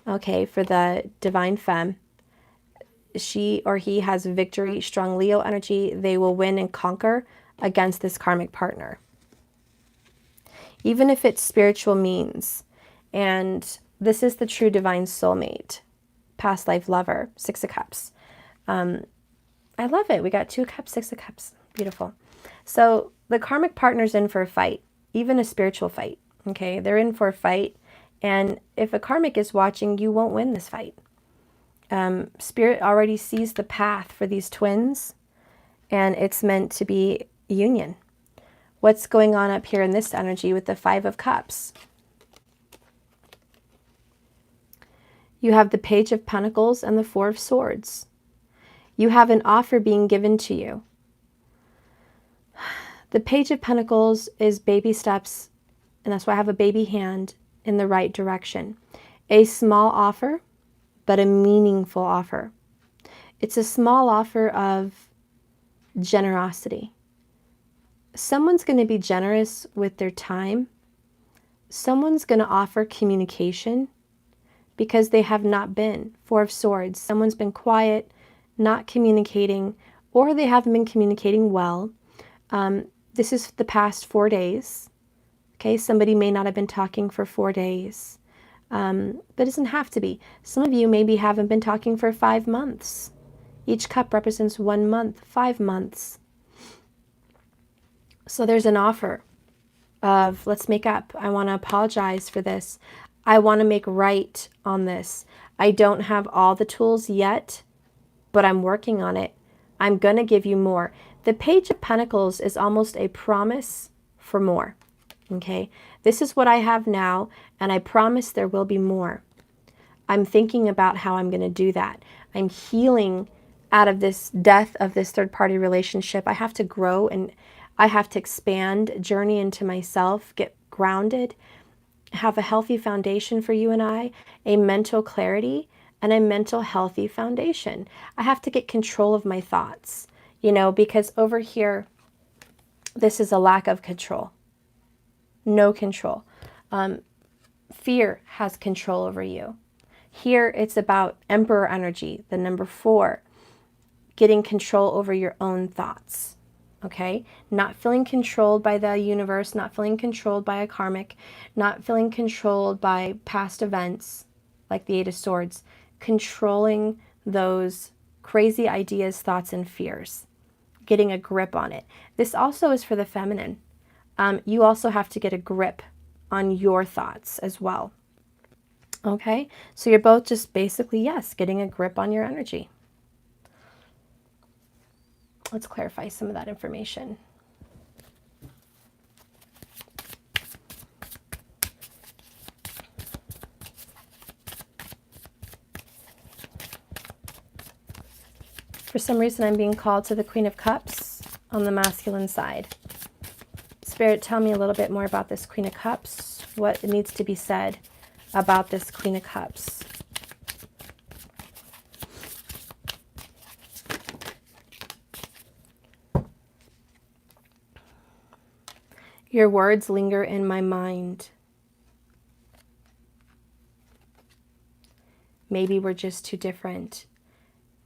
Okay, for the divine femme. She or he has victory, strong Leo energy. They will win and conquer against this karmic partner. Even if it's spiritual means. And this is the true divine soulmate. Past life lover, Six of Cups. I love it. We got Two of Cups, Six of Cups. Beautiful. So the karmic partner's in for a fight, even a spiritual fight. Okay, they're in for a fight. And if a karmic is watching, you won't win this fight. Spirit already sees the path for these twins, and it's meant to be union. What's going on up here in this energy with the Five of Cups? You have the Page of Pentacles and the Four of Swords. You have an offer being given to you. The Page of Pentacles is baby steps, and that's why I have a baby hand in the right direction. A small offer, but a meaningful offer. It's a small offer of generosity. Someone's going to be generous with their time. Someone's going to offer communication because they have not been. Four of Swords. Someone's been quiet, not communicating, or they haven't been communicating well. This is the past 4 days. Okay, somebody may not have been talking for 4 days. But it doesn't have to be. Some of you maybe haven't been talking for 5 months. Each cup represents 1 month, 5 months. So there's an offer of, let's make up. I want to apologize for this. I want to make right on this. I don't have all the tools yet, but I'm working on it. I'm going to give you more. The Page of Pentacles is almost a promise for more. Okay, this is what I have now, and I promise there will be more. I'm thinking about how I'm going to do that. I'm healing out of this death of this third-party relationship. I have to grow and I have to expand, journey into myself, get grounded, have a healthy foundation for you and I, a mental clarity, and a mental healthy foundation. I have to get control of my thoughts, you know, because over here, this is a lack of control. No control. Fear has control over you. Here, it's about Emperor energy, the number 4, getting control over your own thoughts, okay? Not feeling controlled by the universe, not feeling controlled by a karmic, not feeling controlled by past events, like the 8 of Swords, controlling those crazy ideas, thoughts, and fears, getting a grip on it. This also is for the feminine. You also have to get a grip on your thoughts as well. Okay, so you're both just basically, yes, getting a grip on your energy. Let's clarify some of that information. For some reason, I'm being called to the Queen of Cups on the masculine side. Spirit, tell me a little bit more about this Queen of Cups, what needs to be said about this Queen of Cups. Your words linger in my mind. Maybe we're just too different.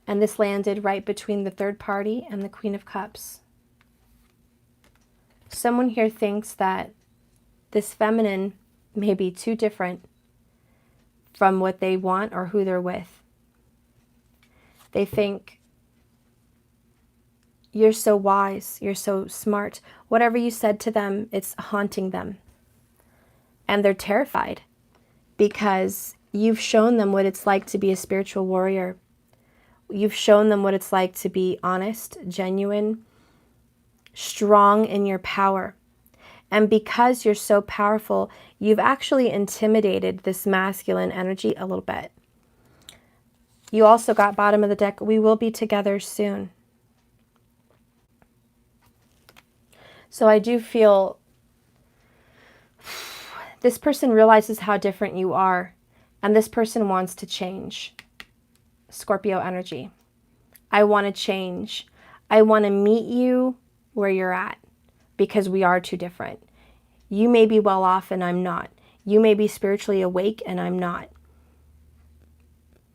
And this landed right between the third party and the Queen of Cups. Someone here thinks that this feminine may be too different from what they want or who they're with. They think, you're so wise, you're so smart. Whatever you said to them, it's haunting them. And they're terrified because you've shown them what it's like to be a spiritual warrior. You've shown them what it's like to be honest, genuine, strong in your power. And because you're so powerful, you've actually intimidated this masculine energy a little bit. You also got bottom of the deck, we will be together soon. So I do feel this person realizes how different you are, and this person wants to change. Scorpio energy. I want to change. I want to meet you where you're at because we are too different. You may be well off and I'm not. You may be spiritually awake and I'm not.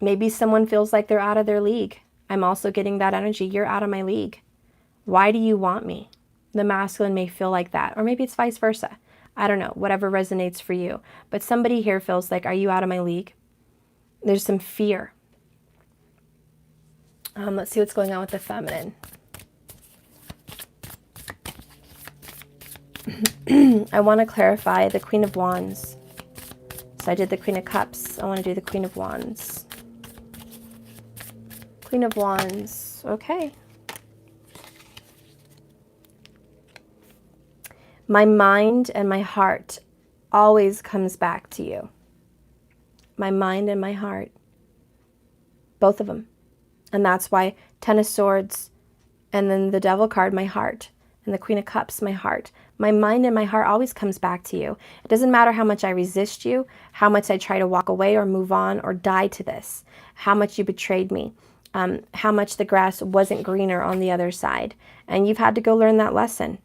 Maybe someone feels like they're out of their league. I'm also getting that energy. You're out of my league. Why do you want me? The masculine may feel like that, or maybe it's vice versa. I don't know, whatever resonates for you. But somebody here feels like, are you out of my league? There's some fear. Let's see what's going on with the feminine. I want to clarify the Queen of Wands. So I did the Queen of Cups. I want to do the Queen of Wands. Queen of Wands. Okay. My mind and my heart always comes back to you. My mind and my heart. Both of them. And that's why 10 of Swords and then the Devil card, my heart. And the Queen of Cups, my heart. My mind and my heart always comes back to you. It doesn't matter how much I resist you, how much I try to walk away or move on or die to this, how much you betrayed me, how much the grass wasn't greener on the other side. And you've had to go learn that lesson.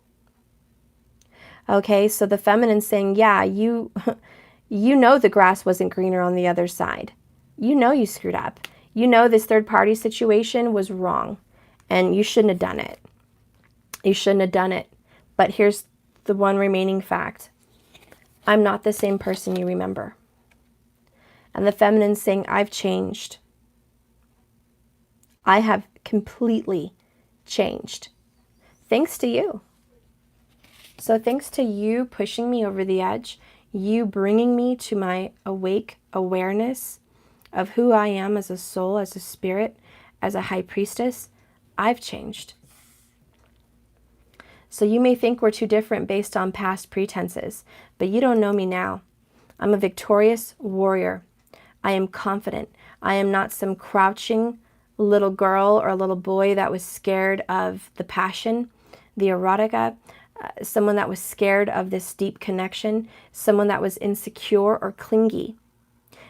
Okay, so the feminine saying, yeah, you know the grass wasn't greener on the other side. You know you screwed up. You know this third party situation was wrong and you shouldn't have done it. You shouldn't have done it. But here's the one remaining fact. I'm not the same person you remember. And the feminine saying, I've changed. I have completely changed. Thanks to you. So thanks to you pushing me over the edge, you bringing me to my awake awareness of who I am as a soul, as a spirit, as a high priestess, I've changed. So you may think we're too different based on past pretenses, but you don't know me now. I'm a victorious warrior. I am confident. I am not some crouching little girl or little boy that was scared of the passion, the erotica, someone that was scared of this deep connection, someone that was insecure or clingy,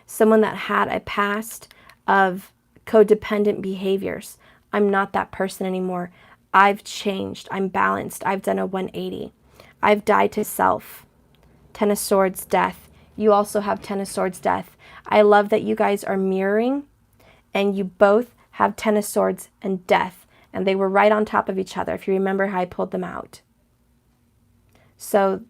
someone that had a past of codependent behaviors. I'm not that person anymore. I've changed. I'm balanced. I've done a 180. I've died to self. Ten of Swords, death. You also have Ten of Swords, death. I love that you guys are mirroring and you both have Ten of Swords and death. And they were right on top of each other, if you remember how I pulled them out. So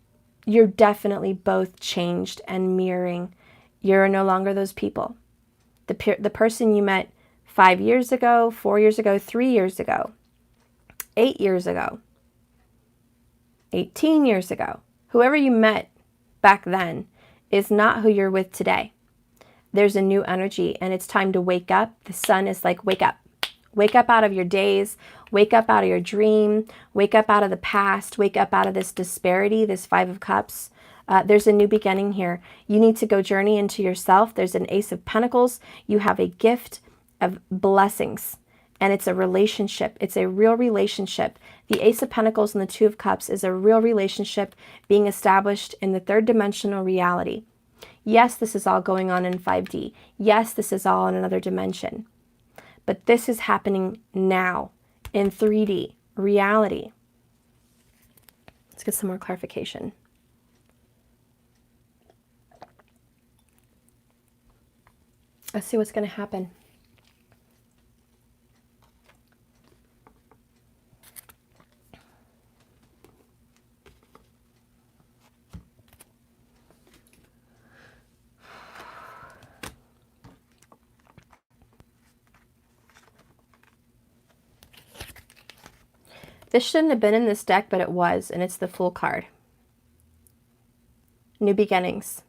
you're definitely both changed and mirroring. You're no longer those people. The person you met 5 years ago, 4 years ago, 3 years ago, 8 years ago, 18 years ago, whoever you met back then is not who you're with today. There's a new energy and it's time to wake up. The sun is like, wake up. Wake up out of your days. Wake up out of your dream. Wake up out of the past. Wake up out of this disparity, this Five of Cups. There's a new beginning here. You need to go journey into yourself. There's an Ace of Pentacles. You have a gift of blessings. And it's a relationship. It's a real relationship. The Ace of Pentacles and the Two of Cups is a real relationship being established in the third dimensional reality. Yes, this is all going on in 5D. Yes, this is all in another dimension. But this is happening now in 3D reality. Let's get some more clarification. Let's see what's going to happen. This shouldn't have been in this deck, but it was, and it's the Fool card. New beginnings.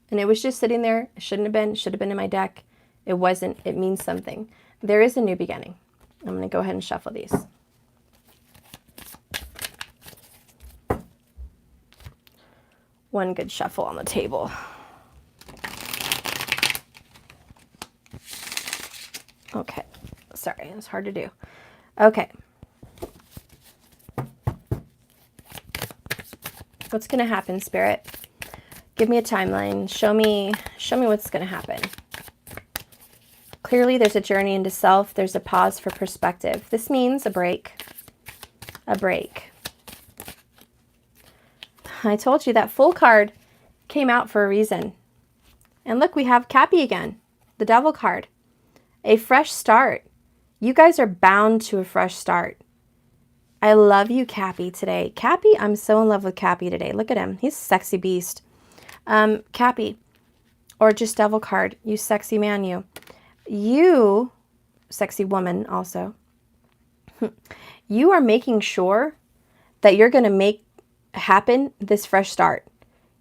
And it was just sitting there. It shouldn't have been. It should have been in my deck. It wasn't. It means something. There is a new beginning. I'm going to go ahead and shuffle these. One good shuffle on the table. Okay. Sorry, it's hard to do. Okay. What's going to happen, Spirit? Give me a timeline. Show me what's going to happen. Clearly, there's a journey into self. There's a pause for perspective. This means a break. A break. I told you that Fool card came out for a reason. And look, we have Cappy again. The Devil card. A fresh start. You guys are bound to a fresh start. I love you, Cappy, today. Cappy, I'm so in love with Cappy today. Look at him. He's a sexy beast. Cappy, or just Devil card. You sexy man, you. You, sexy woman also, you are making sure that you're going to make happen this fresh start.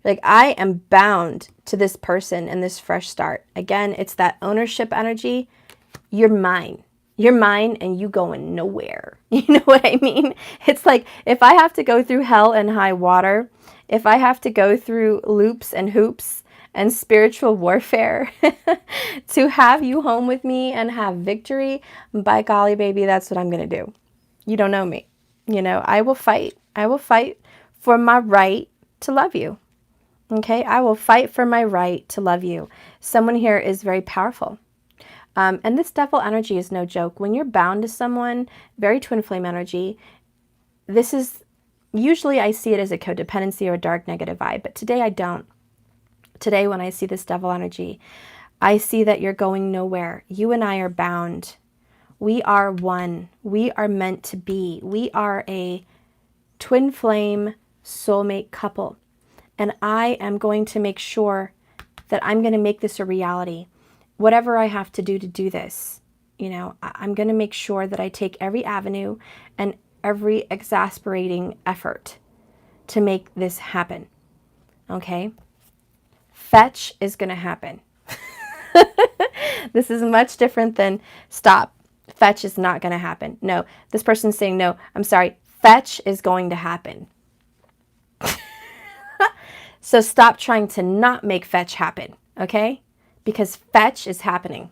Like, I am bound to this person and this fresh start. Again, it's that ownership energy. You're mine. You're mine and you going nowhere. You know what I mean? It's like, if I have to go through hell and high water, if I have to go through loops and hoops and spiritual warfare to have you home with me and have victory, by golly, baby, that's what I'm going to do. You don't know me. You know, I will fight. I will fight for my right to love you. Okay? I will fight for my right to love you. Someone here is very powerful. And this Devil energy is no joke. When you're bound to someone, very twin flame energy, this is, usually I see it as a codependency or a dark negative vibe, but today I don't. Today when I see this Devil energy, I see that you're going nowhere. You and I are bound. We are one. We are meant to be. We are a twin flame soulmate couple. And I am going to make sure that I'm going to make this a reality. Whatever I have to do this, you know, I'm going to make sure that I take every avenue and every exasperating effort to make this happen. Okay? Fetch is going to happen. This is much different than stop. Fetch is not going to happen. No, this person's saying, no, I'm sorry. fetch is going to happen. So stop trying to not make fetch happen, okay? Because fetch is happening.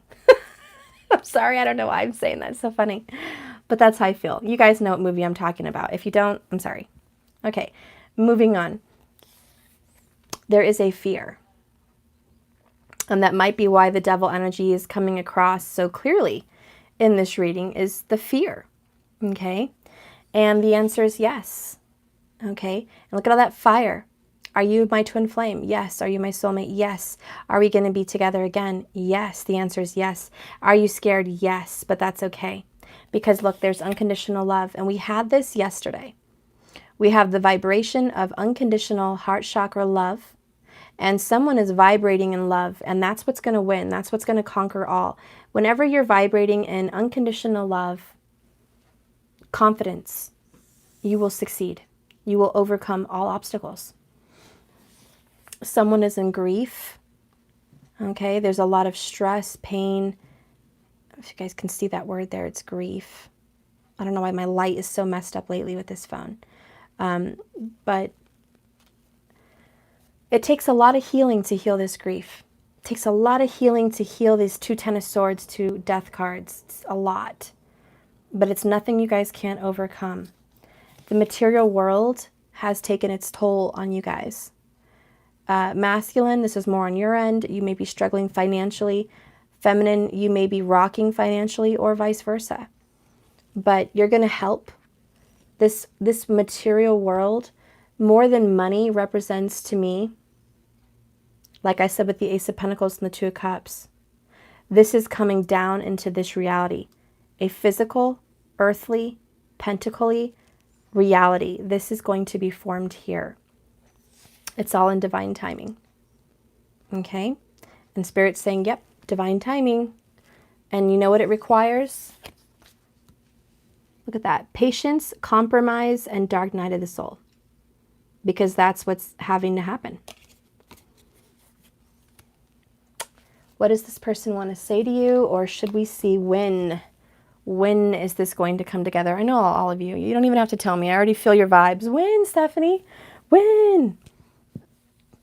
I'm sorry, I don't know why I'm saying that. It's so funny. But that's how I feel. You guys know what movie I'm talking about. If you don't, I'm sorry. Okay, moving on. There is a fear. And that might be why the devil energy is coming across so clearly in this reading, is the fear, okay? And the answer is yes, okay? And look at all that fire. Are you my twin flame? Yes. Are you my soulmate? Yes. Are we going to be together again? Yes. The answer is yes. Are you scared? Yes, but that's okay. Because look, there's unconditional love. And we had this yesterday. We have the vibration of unconditional heart chakra love. And someone is vibrating in love. And that's what's going to win. That's what's going to conquer all. Whenever you're vibrating in unconditional love, confidence, you will succeed. You will overcome all obstacles. Someone is in grief, okay? There's a lot of stress, pain. If you guys can see that word there, it's grief. I don't know why my light is so messed up lately with this phone. But it takes a lot of healing to heal this grief. It takes a lot of healing to heal these 2 Ten of Swords, 2 Death cards. It's a lot. But it's nothing you guys can't overcome. The material world has taken its toll on you guys. Masculine, this is more on your end. You may be struggling financially. Feminine, you may be rocking financially, or vice versa. But you're going to help. This material world, more than money, represents to me, like I said with the Ace of Pentacles and the 2 of Cups, this is coming down into this reality. A physical, earthly, pentacly reality. This is going to be formed here. It's all in divine timing. Okay? And Spirit's saying, yep, divine timing. And you know what it requires? Look at that. Patience, compromise, and dark night of the soul. Because that's what's having to happen. What does this person want to say to you? Or should we see when? When is this going to come together? I know all of you. You don't even have to tell me. I already feel your vibes. When, Stephanie? When?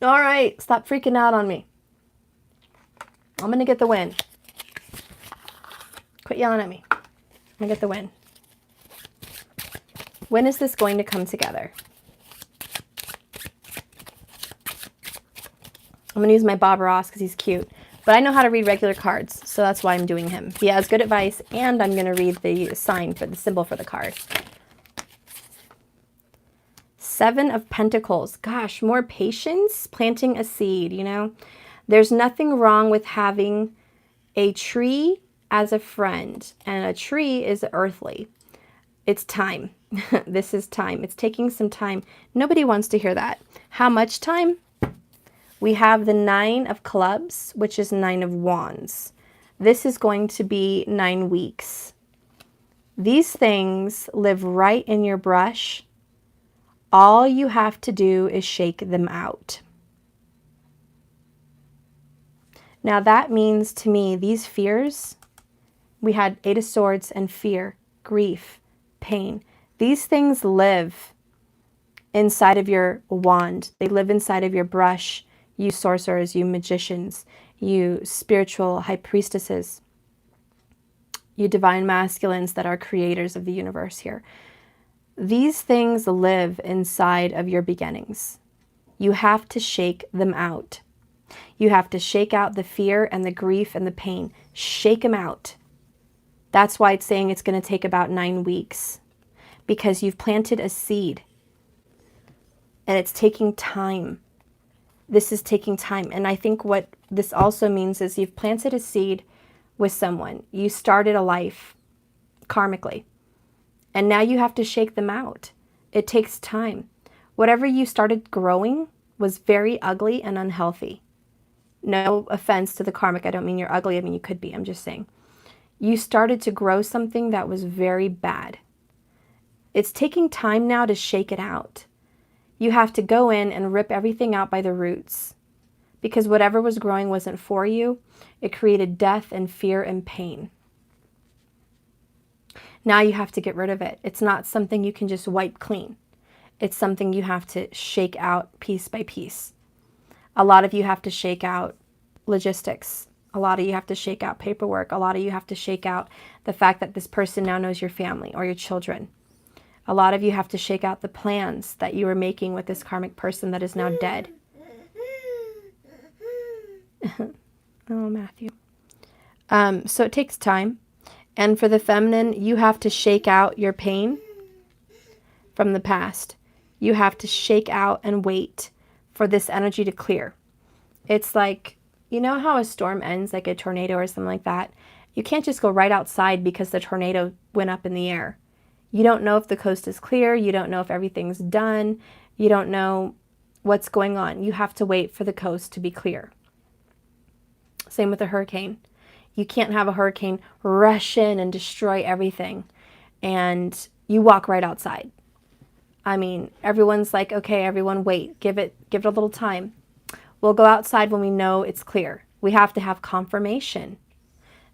All right, stop freaking out on me. I'm going to get the win. Quit yelling at me. I'm going to get the win. When is this going to come together? I'm going to use my Bob Ross because he's cute. But I know how to read regular cards, so that's why I'm doing him. He has good advice, and I'm going to read the sign for the symbol for the card. 7 of Pentacles. Gosh, more patience, planting a seed, you know. There's nothing wrong with having a tree as a friend, and a tree is earthly. It's time. This is time. It's taking some time. Nobody wants to hear that. How much time? We have the 9 of Clubs, which is 9 of Wands. This is going to be 9 weeks. These things live right in your brush. All you have to do is shake them out. Now that means to me, these fears, we had 8 of Swords and fear, grief, pain. These things live inside of your wand. They live inside of your brush. You sorcerers, you magicians, you spiritual high priestesses, you divine masculines that are creators of the universe here. These things live inside of your beginnings. You have to shake them out. You have to shake out the fear and the grief and the pain. Shake them out. That's why it's saying it's going to take about 9 weeks, because you've planted a seed and it's taking time. This is taking time. And I think what this also means is you've planted a seed with someone. You started a life karmically. And now you have to shake them out. It takes time. Whatever you started growing was very ugly and unhealthy. No offense to the karmic. I don't mean you're ugly. I mean you could be. I'm just saying. You started to grow something that was very bad. It's taking time now to shake it out. You have to go in and rip everything out by the roots, because whatever was growing wasn't for you. It created death and fear and pain. Now you have to get rid of it. It's not something you can just wipe clean. It's something you have to shake out piece by piece. A lot of you have to shake out logistics. A lot of you have to shake out paperwork. A lot of you have to shake out the fact that this person now knows your family or your children. A lot of you have to shake out the plans that you were making with this karmic person that is now dead. Oh, Matthew. So it takes time. And for the feminine, you have to shake out your pain from the past. You have to shake out and wait for this energy to clear. It's like, you know how a storm ends, like a tornado or something like that? You can't just go right outside because the tornado went up in the air. You don't know if the coast is clear. You don't know if everything's done. You don't know what's going on. You have to wait for the coast to be clear. Same with a hurricane. You can't have a hurricane rush in and destroy everything and you walk right outside. I mean, everyone's like, okay, everyone wait, give it a little time. We'll go outside when we know it's clear. We have to have confirmation.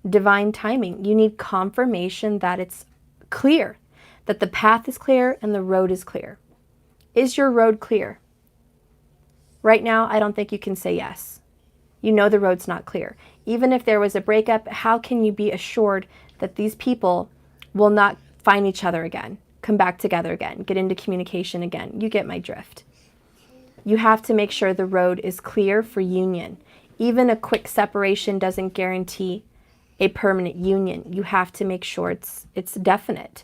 Divine timing. You need confirmation that it's clear, that the path is clear and the road is clear. Is your road clear? Right now, I don't think you can say yes. You know the road's not clear. Even if there was a breakup, how can you be assured that these people will not find each other again, come back together again, get into communication again? You get my drift. You have to make sure the road is clear for union. Even a quick separation doesn't guarantee a permanent union. You have to make sure it's definite.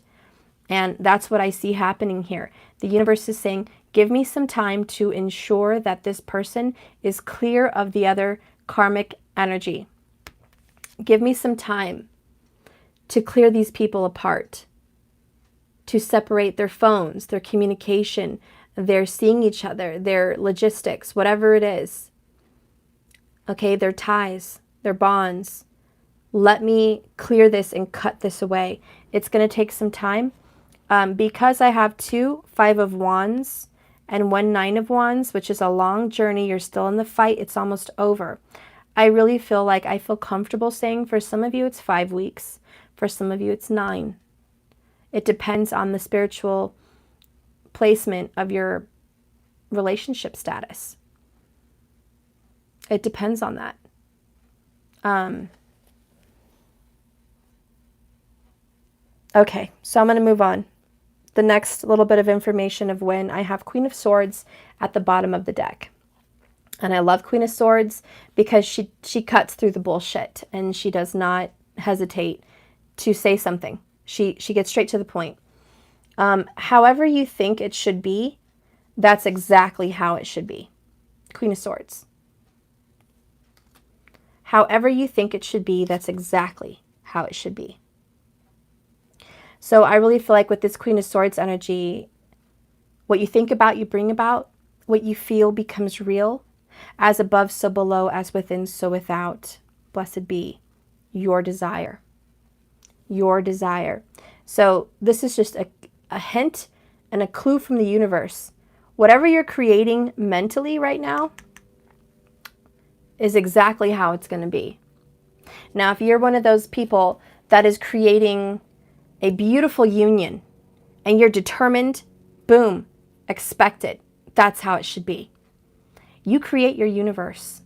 And that's what I see happening here. The universe is saying, give me some time to ensure that this person is clear of the other karmic energy. Give me some time to clear these people apart, to separate their phones, their communication, their seeing each other, their logistics, whatever it is. Okay, their ties, their bonds. Let me clear this and cut this away. It's going to take some time. Because I have 2 5 of Wands and 1 9 of Wands, which is a long journey. You're still in the fight. It's almost over. I really feel like I feel comfortable saying for some of you it's 5 weeks. For some of you it's 9. It depends on the spiritual placement of your relationship status. It depends on that. Okay, so I'm going to move on. The next little bit of information of when I have Queen of Swords at the bottom of the deck. And I love Queen of Swords because she cuts through the bullshit and she does not hesitate to say something. She gets straight to the point. However you think it should be, that's exactly how it should be. Queen of Swords. However you think it should be, that's exactly how it should be. So I really feel like with this Queen of Swords energy, what you think about, you bring about. What you feel becomes real. As above, so below. As within, so without. Blessed be your desire. Your desire. So this is just a hint and a clue from the universe. Whatever you're creating mentally right now is exactly how it's going to be. Now, if you're one of those people that is creating a beautiful union and you're determined, boom, expect it. That's how it should be. You create your universe.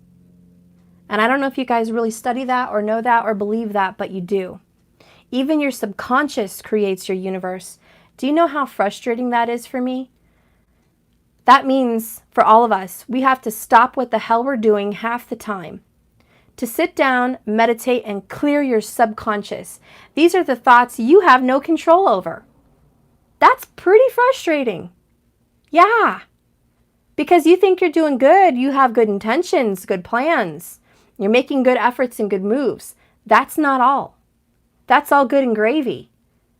And I don't know if you guys really study that or know that or believe that, but you do. Even your subconscious creates your universe. Do you know how frustrating that is for me? That means for all of us, we have to stop what the hell we're doing half the time to sit down, meditate, and clear your subconscious. These are the thoughts you have no control over. That's pretty frustrating. Yeah. Because you think you're doing good, you have good intentions, good plans. You're making good efforts and good moves. That's not all. That's all good and gravy.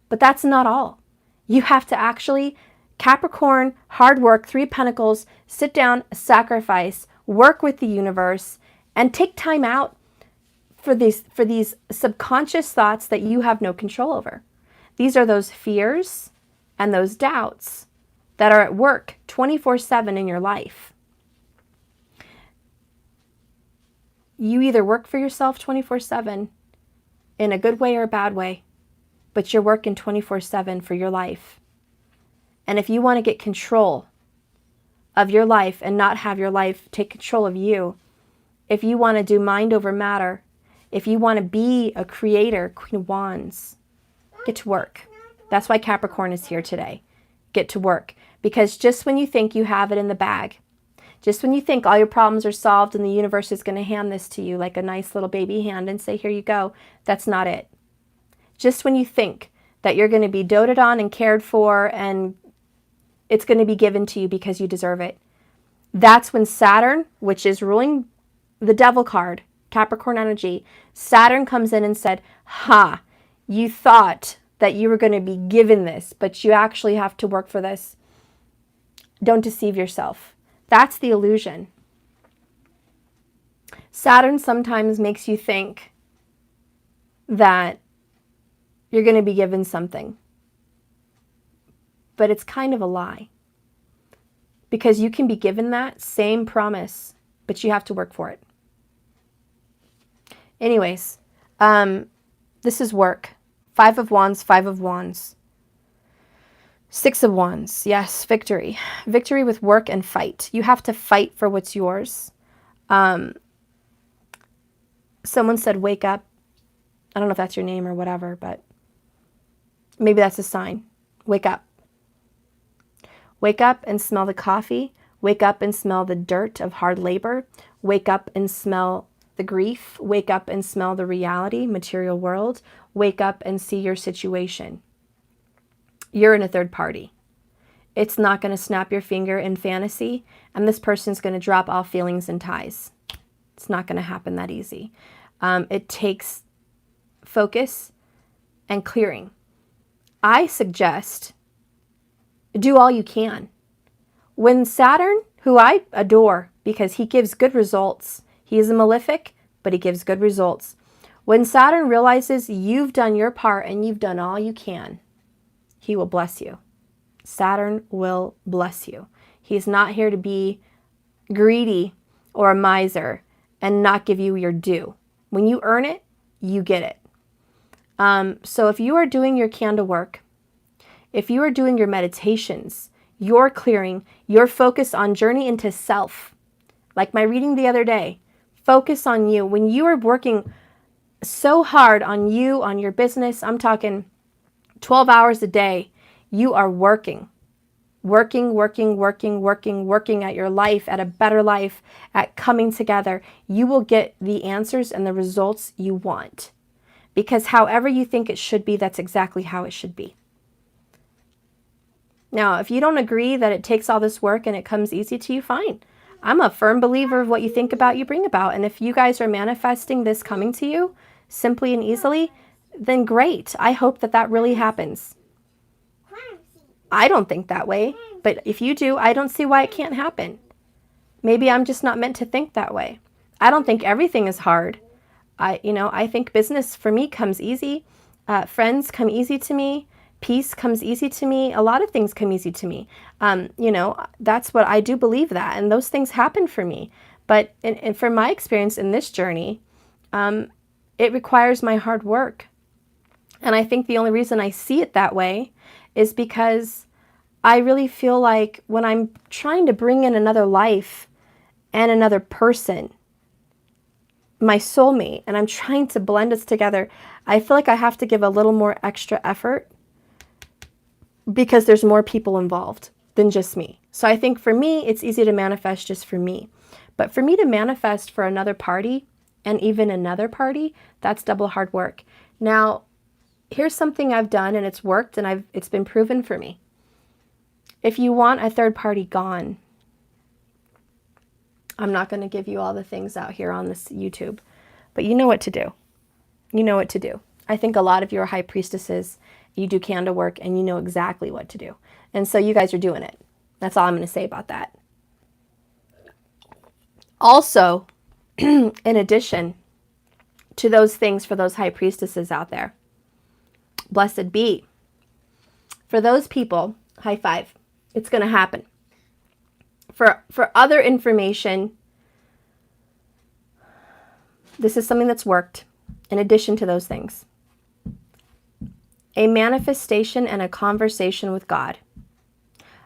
But that's not all. You have to actually, Capricorn, hard work, 3 Pentacles, sit down, sacrifice, work with the universe, and take time out for these subconscious thoughts that you have no control over. These are those fears and those doubts that are at work 24/7 in your life. You either work for yourself 24/7 in a good way or a bad way. but you're working 24/7 for your life. And if you want to get control of your life and not have your life take control of you, if you want to do mind over matter, if you want to be a creator, Queen of Wands, get to work. That's why Capricorn is here today. Get to work. Because just when you think you have it in the bag, just when you think all your problems are solved and the universe is going to hand this to you like a nice little baby hand and say, here you go, that's not it. Just when you think that you're going to be doted on and cared for and it's going to be given to you because you deserve it, that's when Saturn, which is ruling the devil card, Capricorn energy, Saturn comes in and said, ha, you thought that you were going to be given this, but you actually have to work for this. Don't deceive yourself. That's the illusion. Saturn sometimes makes you think that you're going to be given something, but it's kind of a lie. Because you can be given that same promise, but you have to work for it. Anyways, this is work. 5 of Wands, 5 of Wands. 6 of Wands, yes, victory. Victory with work and fight. You have to fight for what's yours. Someone said, wake up. I don't know if that's your name or whatever, but maybe that's a sign. Wake up. Wake up and smell the coffee. Wake up and smell the dirt of hard labor. Wake up and smell the grief. Wake up and smell the reality, material world. Wake up and see your situation. You're in a third party. It's not going to snap your finger in fantasy, and this person's going to drop all feelings and ties. It's not going to happen that easy. It takes focus and clearing. I suggest do all you can. When Saturn, who I adore because he gives good results, he is a malefic, but he gives good results. When Saturn realizes you've done your part and you've done all you can, he will bless you. Saturn will bless you. He's not here to be greedy or a miser and not give you your due. When you earn it, you get it. So if you are doing your candle work, if you are doing your meditations, your clearing, your focus on journey into self, like my reading the other day, focus on you. When you are working so hard on you, on your business, I'm talking 12 hours a day, you are working at your life, at a better life, at coming together. You will get the answers and the results you want. Because however you think it should be, that's exactly how it should be. Now, if you don't agree that it takes all this work and it comes easy to you, fine. I'm a firm believer of what you think about, you bring about. And if you guys are manifesting this coming to you simply and easily, then great. I hope that that really happens. I don't think that way, but if you do, I don't see why it can't happen. Maybe I'm just not meant to think that way. I don't think everything is hard. I think business for me comes easy. Friends come easy to me. Peace comes easy to me. A lot of things come easy to me. That's what I do believe that. And those things happen for me. But from my experience in this journey, it requires my hard work. And I think the only reason I see it that way is because I really feel like when I'm trying to bring in another life and another person, my soulmate, and I'm trying to blend us together, I feel like I have to give a little more extra effort because there's more people involved than just me. So I think for me, it's easy to manifest just for me. But for me to manifest for another party and even another party, that's double hard work. Now, here's something I've done and it's worked and it's been proven for me. If you want a third party gone, I'm not going to give you all the things out here on this YouTube, but you know what to do. You know what to do. I think a lot of you are high priestesses. You do candle work and you know exactly what to do. And so you guys are doing it. That's all I'm going to say about that. Also, in addition to those things for those high priestesses out there, blessed be. For those people, high five. It's going to happen. For other information, this is something that's worked in addition to those things. a manifestation and a conversation with God.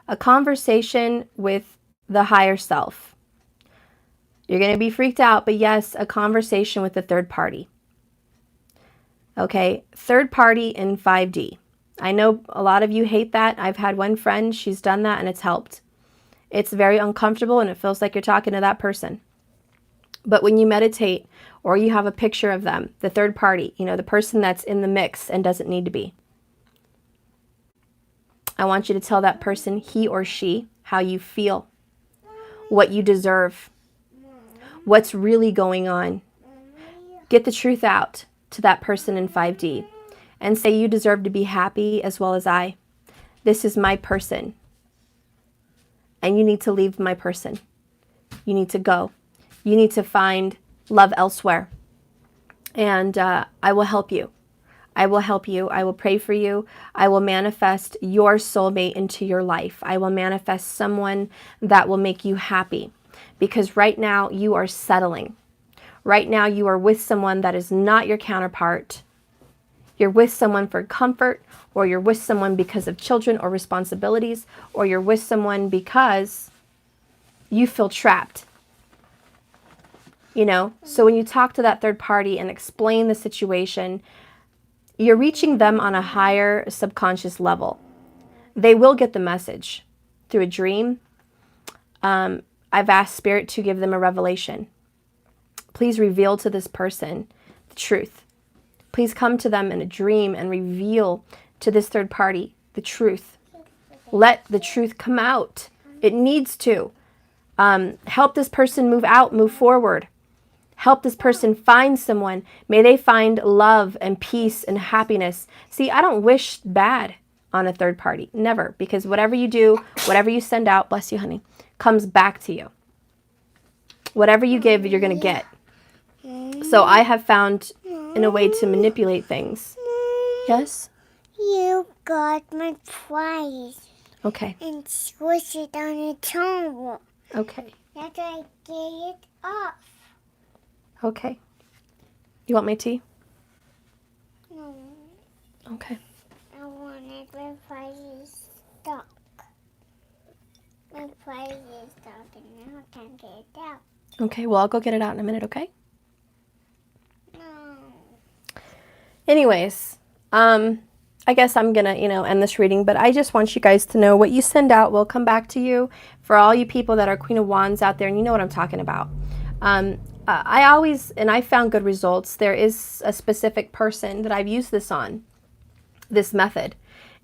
A conversation with the higher self. You're going to be freaked out, but yes, a conversation with the third party. Okay, third party in 5D. I know a lot of you hate that. I've had one friend, she's done that and it's helped. It's very uncomfortable and it feels like you're talking to that person. But when you meditate or you have a picture of them, the third party, you know, the person that's in the mix and doesn't need to be, I want you to tell that person, he or she, how you feel, what you deserve, what's really going on. Get the truth out to that person in 5D and say you deserve to be happy as well as I. This is my person. And you need to leave my person. You need to go. You need to find love elsewhere. And I will help you. I will help you. I will pray for you. I will manifest your soulmate into your life. I will manifest someone that will make you happy. Because right now you are settling. Right now you are with someone that is not your counterpart. You're with someone for comfort, or you're with someone because of children or responsibilities, or you're with someone because you feel trapped. You know, so when you talk to that third party and explain the situation, you're reaching them on a higher subconscious level. They will get the message through a dream. I've asked Spirit to give them a revelation. Please reveal to this person the truth. Please come to them in a dream and reveal to this third party the truth. Let the truth come out. It needs to. Help this person move out, move forward. Help this person find someone. May they find love and peace and happiness. See, I don't wish bad on a third party. Never. Because whatever you do, whatever you send out, bless you, honey, comes back to you. Whatever you give, you're going to get. So I have found in a way to manipulate things. Yes? You got my prize. Okay. And squish it on the table. Okay. That's why I gave it off. Okay. You want my tea? No. Okay. I wanted my prize is stuck. My prize is stuck and now I can't get it out. Okay, well, I'll go get it out in a minute, okay? No. Anyways, I guess I'm gonna, end this reading, but I just want you guys to know what you send out will come back to you. For all you people that are Queen of Wands out there, and you know what I'm talking about. I found good results. There is a specific person that I've used this on, this method,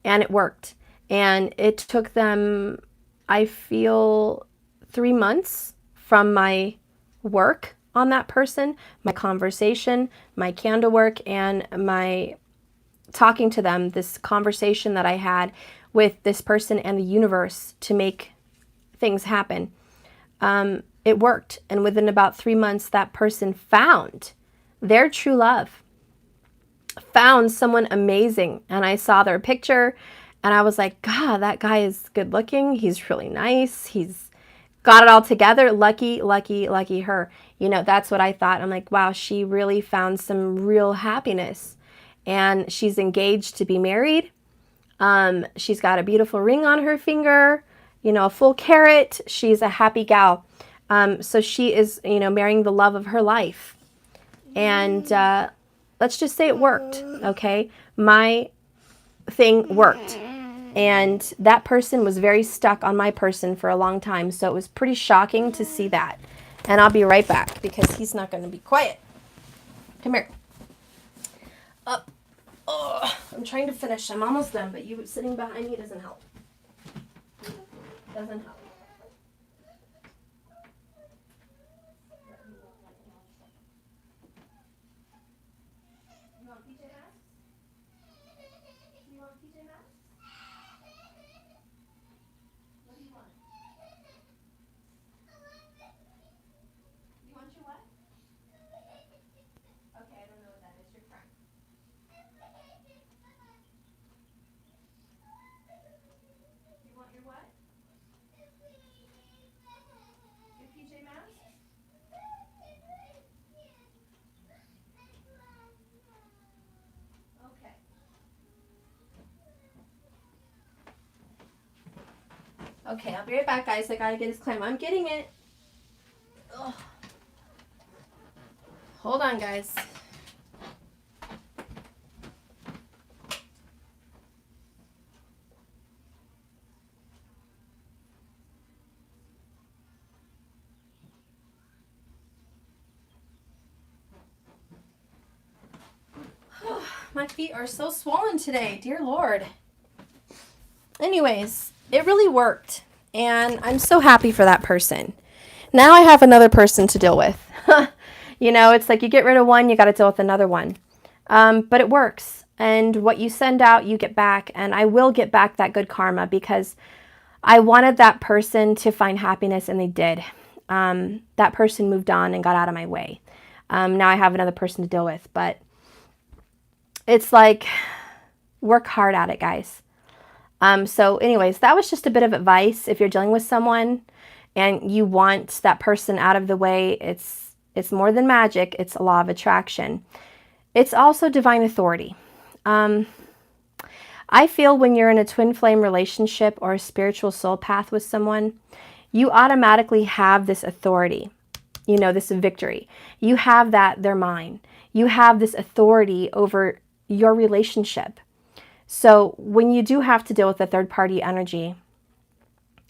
and it worked. And it took them, I feel, 3 months from my work on that person, my conversation, my candle work, and my talking to them, this conversation that I had with this person and the universe to make things happen. It worked. And within about 3 months, that person found their true love, found someone amazing. And I saw their picture and I was like, God, that guy is good looking. He's really nice. He's got it all together. Lucky, lucky, lucky her. That's what I thought. I'm like, wow, she really found some real happiness. And she's engaged to be married. She's got a beautiful ring on her finger, a full carat. She's a happy gal. So she is, marrying the love of her life. And let's just say it worked, okay? My thing worked. And that person was very stuck on my person for a long time. So it was pretty shocking to see that. And I'll be right back because he's not going to be quiet. Come here. Up. Oh, I'm trying to finish. I'm almost done, but you sitting behind me doesn't help. Doesn't help. You want PJ Masks? You want PJ Masks? What do you want? You want your what? Okay, I don't know what that is. Your friend. You want your what? Okay, I'll be right back, guys. I gotta get his clam. I'm getting it. Ugh. Hold on, guys. My feet are so swollen today, dear Lord. Anyways, it really worked, and I'm so happy for that person. Now I have another person to deal with. You know, it's like you get rid of one, you got to deal with another one. But it works, and what you send out, you get back, and I will get back that good karma because I wanted that person to find happiness, and they did. That person moved on and got out of my way. Now I have another person to deal with, but it's like, work hard at it, guys. So anyways, that was just a bit of advice. If you're dealing with someone and you want that person out of the way, it's more than magic. It's a law of attraction. It's also divine authority. I feel when you're in a twin flame relationship or a spiritual soul path with someone, you automatically have this authority, you know, this victory. You have that, they're mine. You have this authority over your relationship. So when you do have to deal with a third party energy,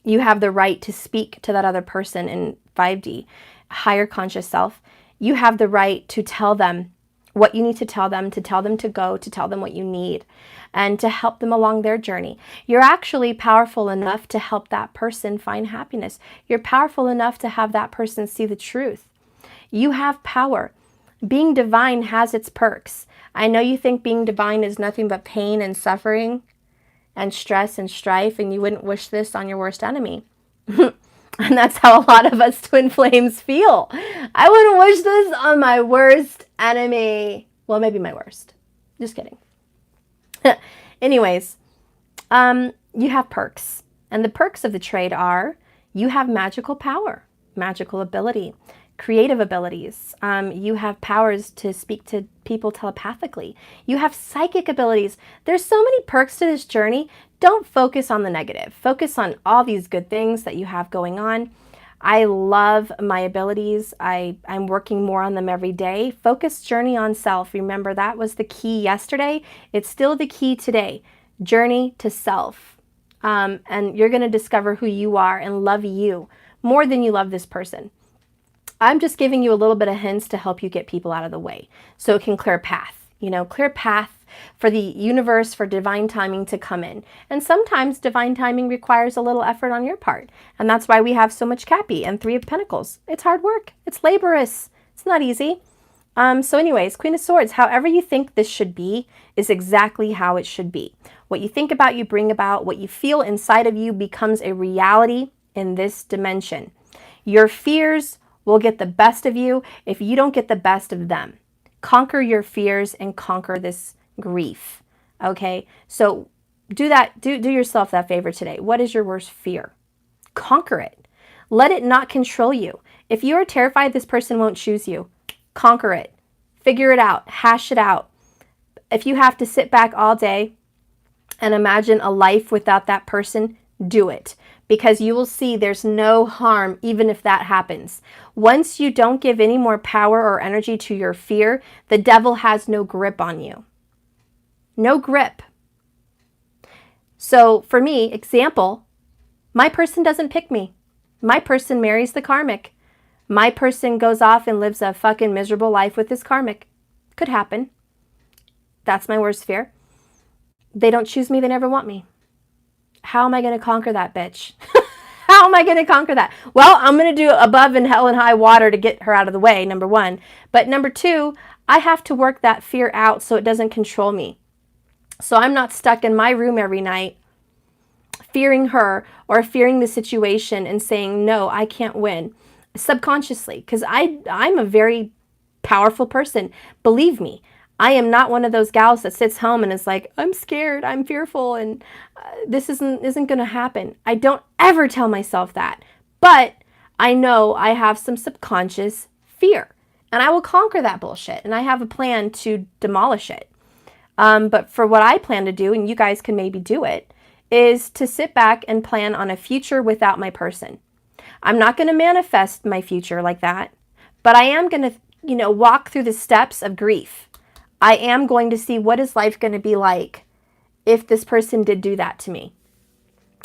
you have the right to speak to that other person in 5D, higher conscious self. You have the right to tell them what you need to tell them to go, to tell them what you need, and to help them along their journey. You're actually powerful enough to help that person find happiness. You're powerful enough to have that person see the truth. You have power. Being divine has its perks. I know you think being divine is nothing but pain and suffering and stress and strife, and you wouldn't wish this on your worst enemy. And that's how a lot of us twin flames feel. I wouldn't wish this on my worst enemy. Well, maybe my worst. Just kidding. Anyways, you have perks. And the perks of the trade are you have magical power, magical ability, creative abilities. You have powers to speak to people telepathically. You have psychic abilities. There's so many perks to this journey. Don't focus on the negative. Focus on all these good things that you have going on. I love my abilities. I'm working more on them every day. Focused journey on self. Remember, that was the key yesterday. It's still the key today. Journey to self. And you're going to discover who you are and love you more than you love this person. I'm just giving you a little bit of hints to help you get people out of the way so it can clear path, you know, clear path for the universe, for divine timing to come in. And sometimes divine timing requires a little effort on your part. And that's why we have so much Cappy and 3 of Pentacles. It's hard work. It's laborious. It's not easy. So anyways, Queen of Swords, however you think this should be is exactly how it should be. What you think about, you bring about. What you feel inside of you becomes a reality in this dimension. Your fears will get the best of you if you don't get the best of them. Conquer your fears and conquer this grief. Okay? So do that. Do yourself that favor today. What is your worst fear? Conquer it. Let it not control you. If you are terrified this person won't choose you, conquer it. Figure it out. Hash it out. If you have to sit back all day and imagine a life without that person, do it. Because you will see there's no harm even if that happens. Once you don't give any more power or energy to your fear, the devil has no grip on you. No grip. So for me, example, my person doesn't pick me. My person marries the karmic. My person goes off and lives a fucking miserable life with this karmic. Could happen. That's my worst fear. They don't choose me, they never want me. How am I going to conquer that bitch? How am I going to conquer that? Well, I'm going to do above and hell and high water to get her out of the way, number one. But number two, I have to work that fear out so it doesn't control me. So I'm not stuck in my room every night fearing her or fearing the situation and saying, no, I can't win. Subconsciously, because I'm a very powerful person. Believe me, I am not one of those gals that sits home and is like, I'm scared, I'm fearful, and this isn't going to happen. I don't ever tell myself that. But I know I have some subconscious fear. And I will conquer that bullshit. And I have a plan to demolish it. But for what I plan to do, and you guys can maybe do it, is to sit back and plan on a future without my person. I'm not going to manifest my future like that, but I am going to, walk through the steps of grief. I am going to see what is life going to be like if this person did do that to me.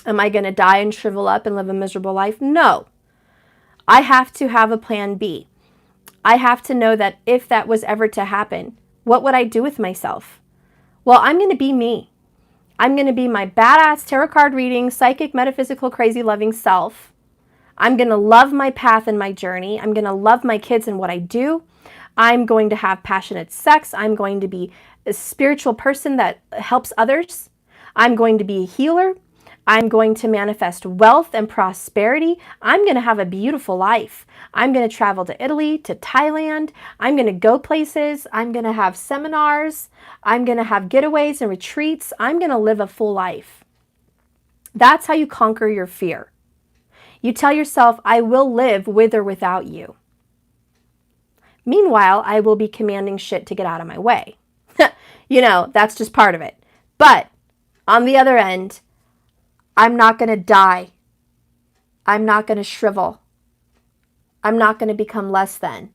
Am I going to die and shrivel up and live a miserable life? No. I have to have a plan B. I have to know that if that was ever to happen, what would I do with myself? Well, I'm going to be me. I'm going to be my badass tarot card reading, psychic, metaphysical, crazy, loving self. I'm going to love my path and my journey. I'm going to love my kids and what I do. I'm going to have passionate sex. I'm going to be a spiritual person that helps others. I'm going to be a healer. I'm going to manifest wealth and prosperity. I'm going to have a beautiful life. I'm going to travel to Italy, to Thailand. I'm going to go places. I'm going to have seminars. I'm going to have getaways and retreats. I'm going to live a full life. That's how you conquer your fear. You tell yourself, I will live with or without you. Meanwhile, I will be commanding shit to get out of my way. That's just part of it. But on the other end, I'm not going to die. I'm not going to shrivel. I'm not going to become less than.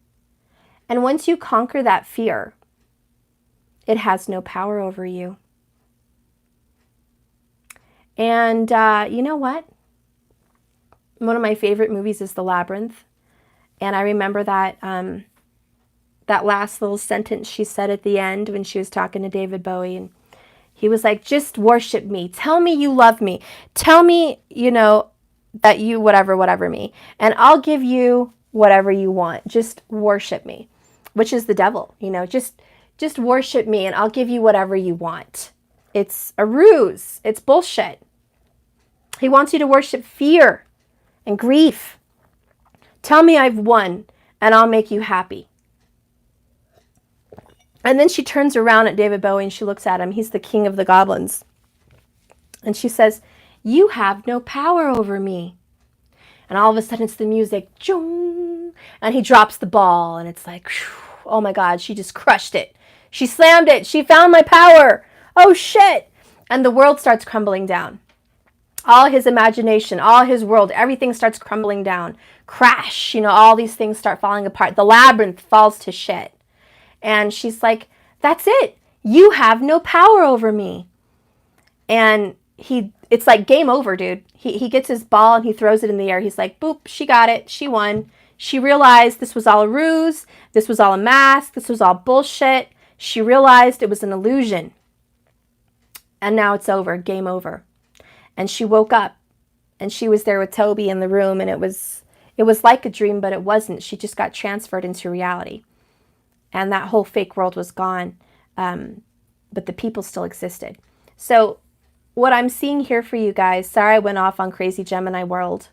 And once you conquer that fear, it has no power over you. And you know what? One of my favorite movies is The Labyrinth. And I remember that that last little sentence she said at the end when she was talking to David Bowie. And he was like, just worship me. Tell me you love me. Tell me, that you whatever me. And I'll give you whatever you want. Just worship me, which is the devil. Just worship me and I'll give you whatever you want. It's a ruse. It's bullshit. He wants you to worship fear and grief. Tell me I've won and I'll make you happy. And then she turns around at David Bowie and she looks at him. He's the king of the goblins. And she says, you have no power over me. And all of a sudden it's the music. And he drops the ball and it's like, oh my God, she just crushed it. She slammed it. She found my power. Oh shit. And the world starts crumbling down. All his imagination, all his world, everything starts crumbling down. Crash, all these things start falling apart. The labyrinth falls to shit. And she's like, that's it. You have no power over me. And it's like game over, dude. He gets his ball and he throws it in the air. He's like, boop, she got it. She won. She realized this was all a ruse. This was all a mask. This was all bullshit. She realized it was an illusion. And now it's over. Game over. And she woke up and she was there with Toby in the room, and it was like a dream, but it wasn't. She just got transferred into reality. And that whole fake world was gone, but the people still existed. So what I'm seeing here for you guys, sorry I went off on crazy Gemini world,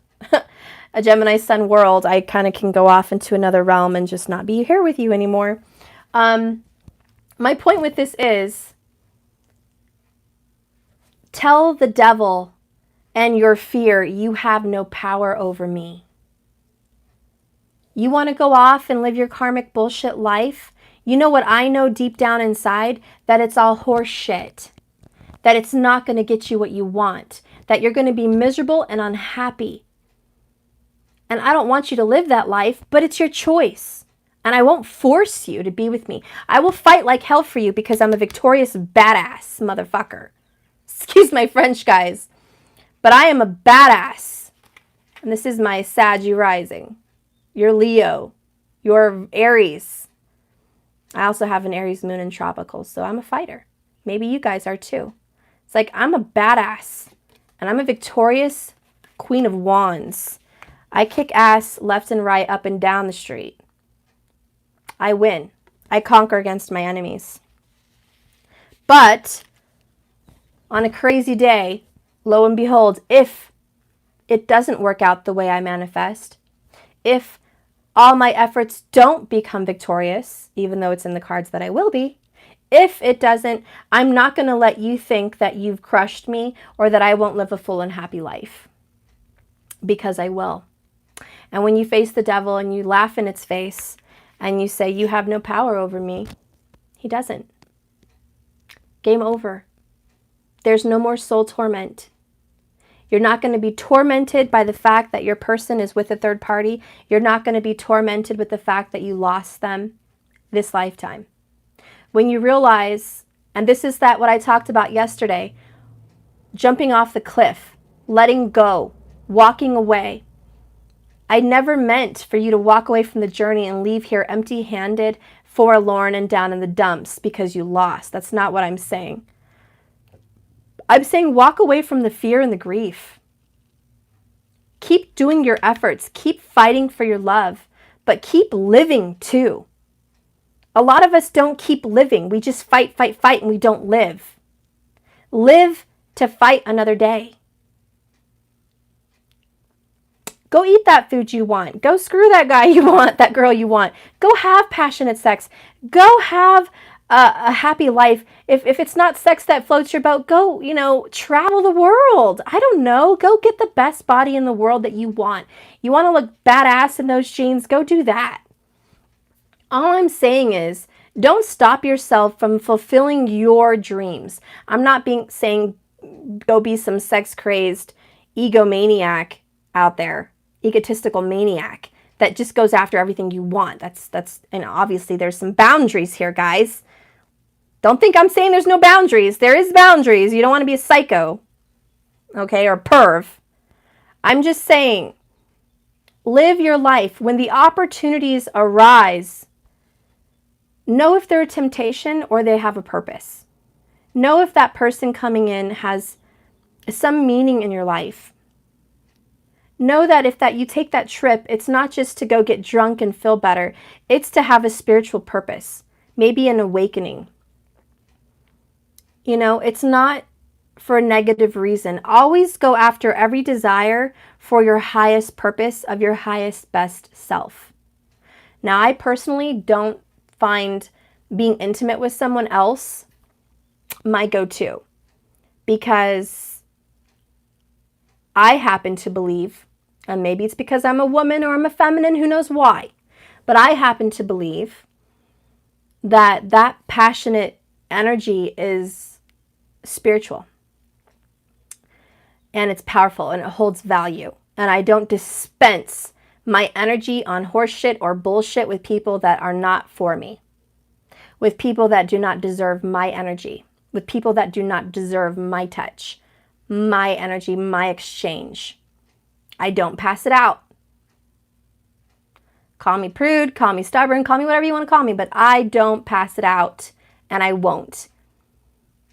a Gemini sun world, I kind of can go off into another realm and just not be here with you anymore. My point with this is, tell the devil and your fear, you have no power over me. You want to go off and live your karmic bullshit life? You know what I know deep down inside? That it's all horse shit. That it's not going to get you what you want. That you're going to be miserable and unhappy. And I don't want you to live that life, but it's your choice. And I won't force you to be with me. I will fight like hell for you because I'm a victorious badass motherfucker. Excuse my French, guys. But I am a badass. And this is my Sag rising. You're Leo. You're Aries. I also have an Aries moon in tropical, so I'm a fighter. Maybe you guys are too. It's like, I'm a badass. And I'm a victorious queen of wands. I kick ass left and right, up and down the street. I win. I conquer against my enemies. But on a crazy day, lo and behold, if it doesn't work out the way I manifest, if all my efforts don't become victorious, even though it's in the cards that I will be, if it doesn't, I'm not going to let you think that you've crushed me or that I won't live a full and happy life. Because I will. And when you face the devil and you laugh in its face and you say, you have no power over me, he doesn't. Game over. There's no more soul torment. You're not going to be tormented by the fact that your person is with a third party. You're not going to be tormented with the fact that you lost them this lifetime. When you realize, and this is what I talked about yesterday, jumping off the cliff, letting go, walking away. I never meant for you to walk away from the journey and leave here empty-handed, forlorn, and down in the dumps because you lost. That's not what I'm saying. I'm saying walk away from the fear and the grief. Keep doing your efforts. Keep fighting for your love, but keep living too. A lot of us don't keep living. We just fight, fight, fight, and we don't live. Live to fight another day. Go eat that food you want. Go screw that guy you want, that girl you want. Go have passionate sex. Go have a happy life. If it's not sex that floats your boat, go, travel the world. I don't know. Go get the best body in the world that you want. You want to look badass in those jeans? Go do that. All I'm saying is, don't stop yourself from fulfilling your dreams. I'm not saying go be some sex-crazed egomaniac out there, egotistical maniac that just goes after everything you want. That's obviously there's some boundaries here, guys. Don't think I'm saying there's no boundaries. There is boundaries. You don't want to be a psycho, okay, or perv. I'm just saying, live your life. When the opportunities arise, know if they're a temptation or they have a purpose. Know if that person coming in has some meaning in your life. Know that if you take that trip, it's not just to go get drunk and feel better. It's to have a spiritual purpose, maybe an awakening. It's not for a negative reason. Always go after every desire for your highest purpose of your highest best self. Now, I personally don't find being intimate with someone else my go-to, because I happen to believe, and maybe it's because I'm a woman or I'm a feminine, who knows why, but I happen to believe that passionate energy is spiritual, and it's powerful, and it holds value, and I don't dispense my energy on horse shit or bullshit with people that are not for me, with people that do not deserve my energy, with people that do not deserve my touch, my energy, my exchange. I don't pass it out. Call me prude, call me stubborn, call me whatever you want to call me, but I don't pass it out, and I won't.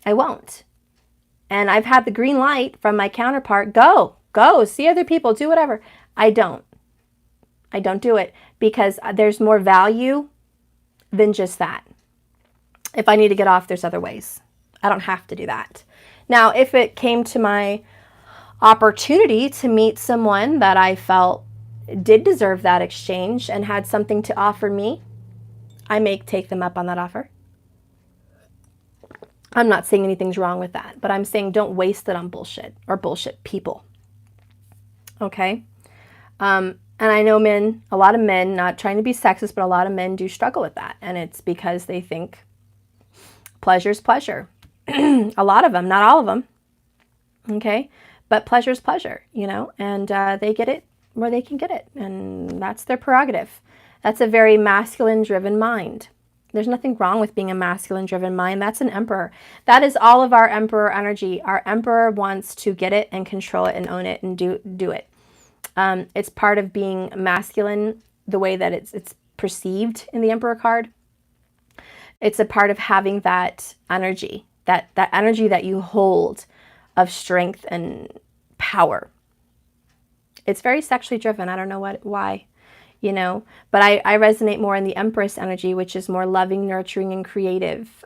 I won't. And I've had the green light from my counterpart, go, see other people, do whatever. I don't do it, because there's more value than just that. If I need to get off, there's other ways. I don't have to do that. Now, if it came to my opportunity to meet someone that I felt did deserve that exchange and had something to offer me, I may take them up on that offer. I'm not saying anything's wrong with that, but I'm saying don't waste it on bullshit or bullshit people. Okay? And I know a lot of men, not trying to be sexist, but a lot of men do struggle with that. And it's because they think pleasure's pleasure. A lot of them, not all of them. Okay? But pleasure's pleasure, and they get it where they can get it. And that's their prerogative. That's a very masculine-driven mind. There's nothing wrong with being a masculine-driven mind. That's an emperor. That is all of our emperor energy. Our emperor wants to get it and control it and own it and do it. It's part of being masculine, the way that it's perceived in the emperor card. It's a part of having that energy, that energy that you hold of strength and power. It's very sexually driven. I don't know why. But I resonate more in the Empress energy, which is more loving, nurturing, and creative.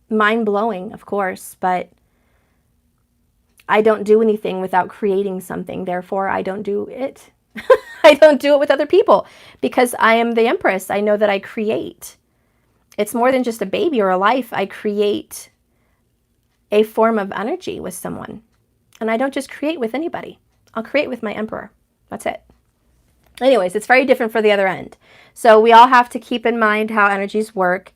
Mind-blowing, of course, but I don't do anything without creating something. Therefore, I don't do it. I don't do it with other people because I am the Empress. I know that I create. It's more than just a baby or a life. I create a form of energy with someone. And I don't just create with anybody. I'll create with my Emperor. That's it. Anyways, it's very different for the other end. So we all have to keep in mind how energies work.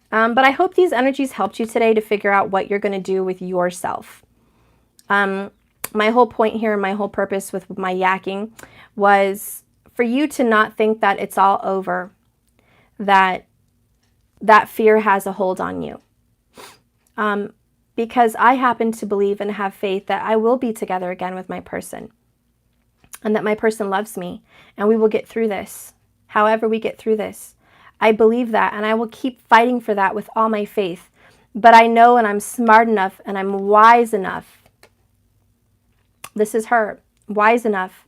But I hope these energies helped you today to figure out what you're going to do with yourself. my whole point here and my whole purpose with my yakking was for you to not think that it's all over, that that fear has a hold on you. Because I happen to believe and have faith that I will be together again with my person, and that my person loves me, and we will get through this. However we get through this, I believe that, and I will keep fighting for that with all my faith. But I know, and I'm smart enough, and I'm wise enough, this is her, wise enough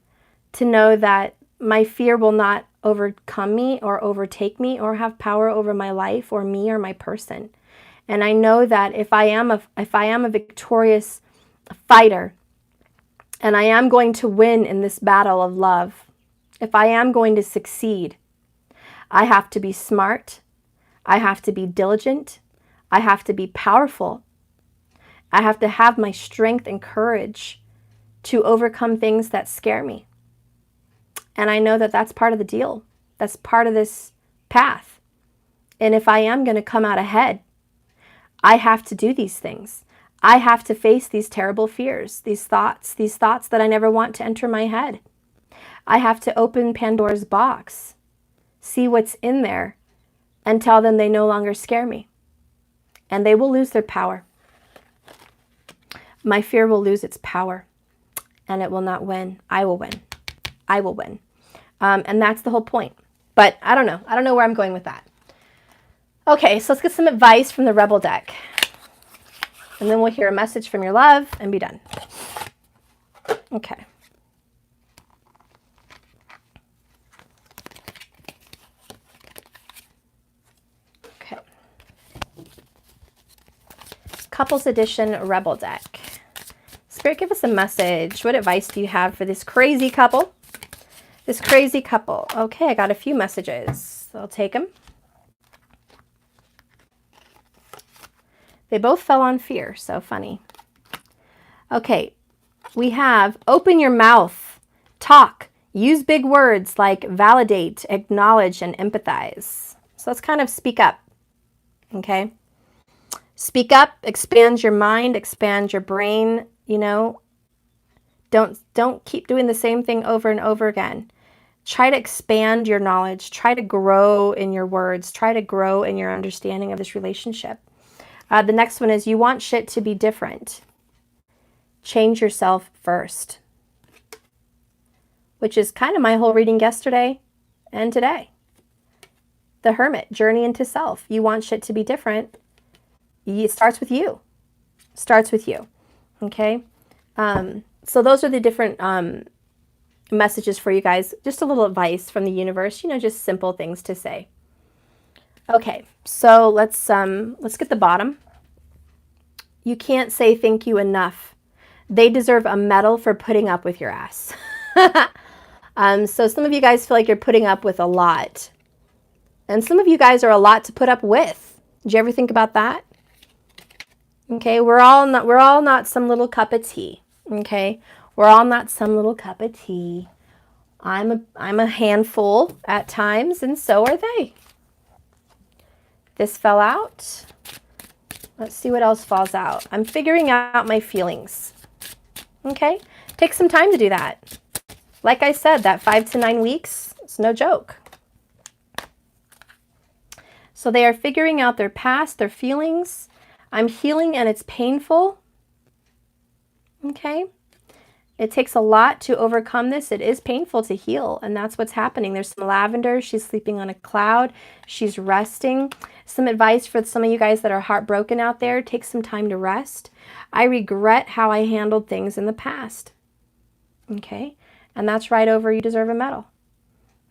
to know that my fear will not overcome me or overtake me or have power over my life or me or my person. And I know that if I am a victorious fighter, and I am going to win in this battle of love, if I am going to succeed, I have to be smart, I have to be diligent, I have to be powerful, I have to have my strength and courage to overcome things that scare me. And I know that that's part of the deal. That's part of this path. And if I am going to come out ahead, I have to do these things. I have to face these terrible fears, these thoughts that I never want to enter my head. I have to open Pandora's box, see what's in there, and tell them they no longer scare me. And they will lose their power. My fear will lose its power, and it will not win. I will win. I will win. And that's the whole point. But I don't know. I don't know where I'm going with that. Okay, so let's get some advice from the Rebel deck. And then we'll hear a message from your love and be done. Okay. Okay. Couples Edition Rebel deck. Spirit, give us a message. What advice do you have for this crazy couple? This crazy couple. Okay, I got a few messages. I'll take them. They both fell on fear. So funny. Okay, we have open your mouth, talk, use big words like validate, acknowledge, and empathize. So let's kind of speak up. Okay? Speak up, expand your mind, expand your brain, you know. Don't keep doing the same thing over and over again. Try to expand your knowledge. Try to grow in your words. Try to grow in your understanding of this relationship. The next one is you want shit to be different. Change yourself first. Which is kind of my whole reading yesterday and today. The Hermit, journey into self. You want shit to be different. It starts with you. Starts with you. Okay? So those are the different messages for you guys. Just a little advice from the universe. You know, just simple things to say. Okay, so let's get the bottom. You can't say thank you enough. They deserve a medal for putting up with your ass. So some of you guys feel like you're putting up with a lot. And some of you guys are a lot to put up with. Did you ever think about that? Okay, we're all not some little cup of tea. Okay? We're all not some little cup of tea. I'm a handful at times, and so are they. This fell out. Let's see what else falls out. I'm figuring out my feelings. Okay? Take some time to do that. Like I said, that 5 to 9 weeks, it's no joke. So they are figuring out their past, their feelings. I'm healing and it's painful. Okay? It takes a lot to overcome this. It is painful to heal, and that's what's happening. There's some lavender. She's sleeping on a cloud. She's resting. Some advice for some of you guys that are heartbroken out there. Take some time to rest. I regret how I handled things in the past. Okay? And that's right over you deserve a medal.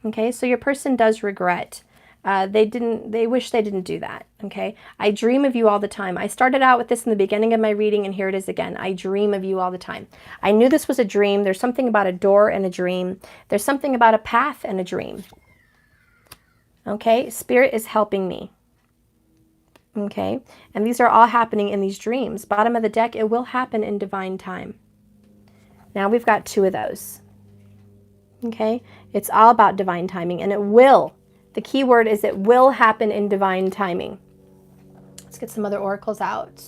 Okay? So your person does regret. They wish they didn't do that. Okay? I dream of you all the time. I started out with this in the beginning of my reading, and here it is again. I dream of you all the time. I knew this was a dream. There's something about a door and a dream. There's something about a path and a dream. Okay? Spirit is helping me. Okay? And these are all happening in these dreams. Bottom of the deck, it will happen in divine time. Now we've got 2 of those. Okay? It's all about divine timing, and it will. The key word is it will happen in divine timing. Let's get some other oracles out.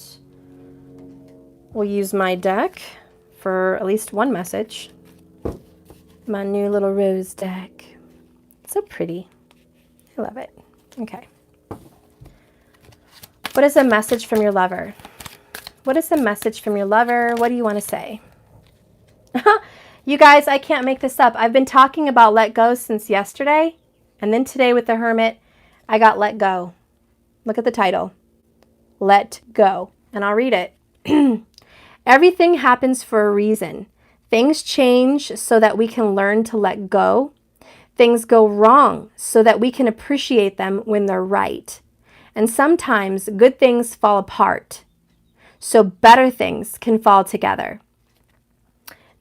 We'll use my deck for at least one message. My new little rose deck. So pretty. I love it. Okay. What is a message from your lover? What is a message from your lover? What do you want to say? You guys, I can't make this up. I've been talking about let go since yesterday. And then today with the Hermit, I got let go. Look at the title. Let go. And I'll read it. Everything happens for a reason. Things change so that we can learn to let go. Things go wrong so that we can appreciate them when they're right. And sometimes good things fall apart so better things can fall together.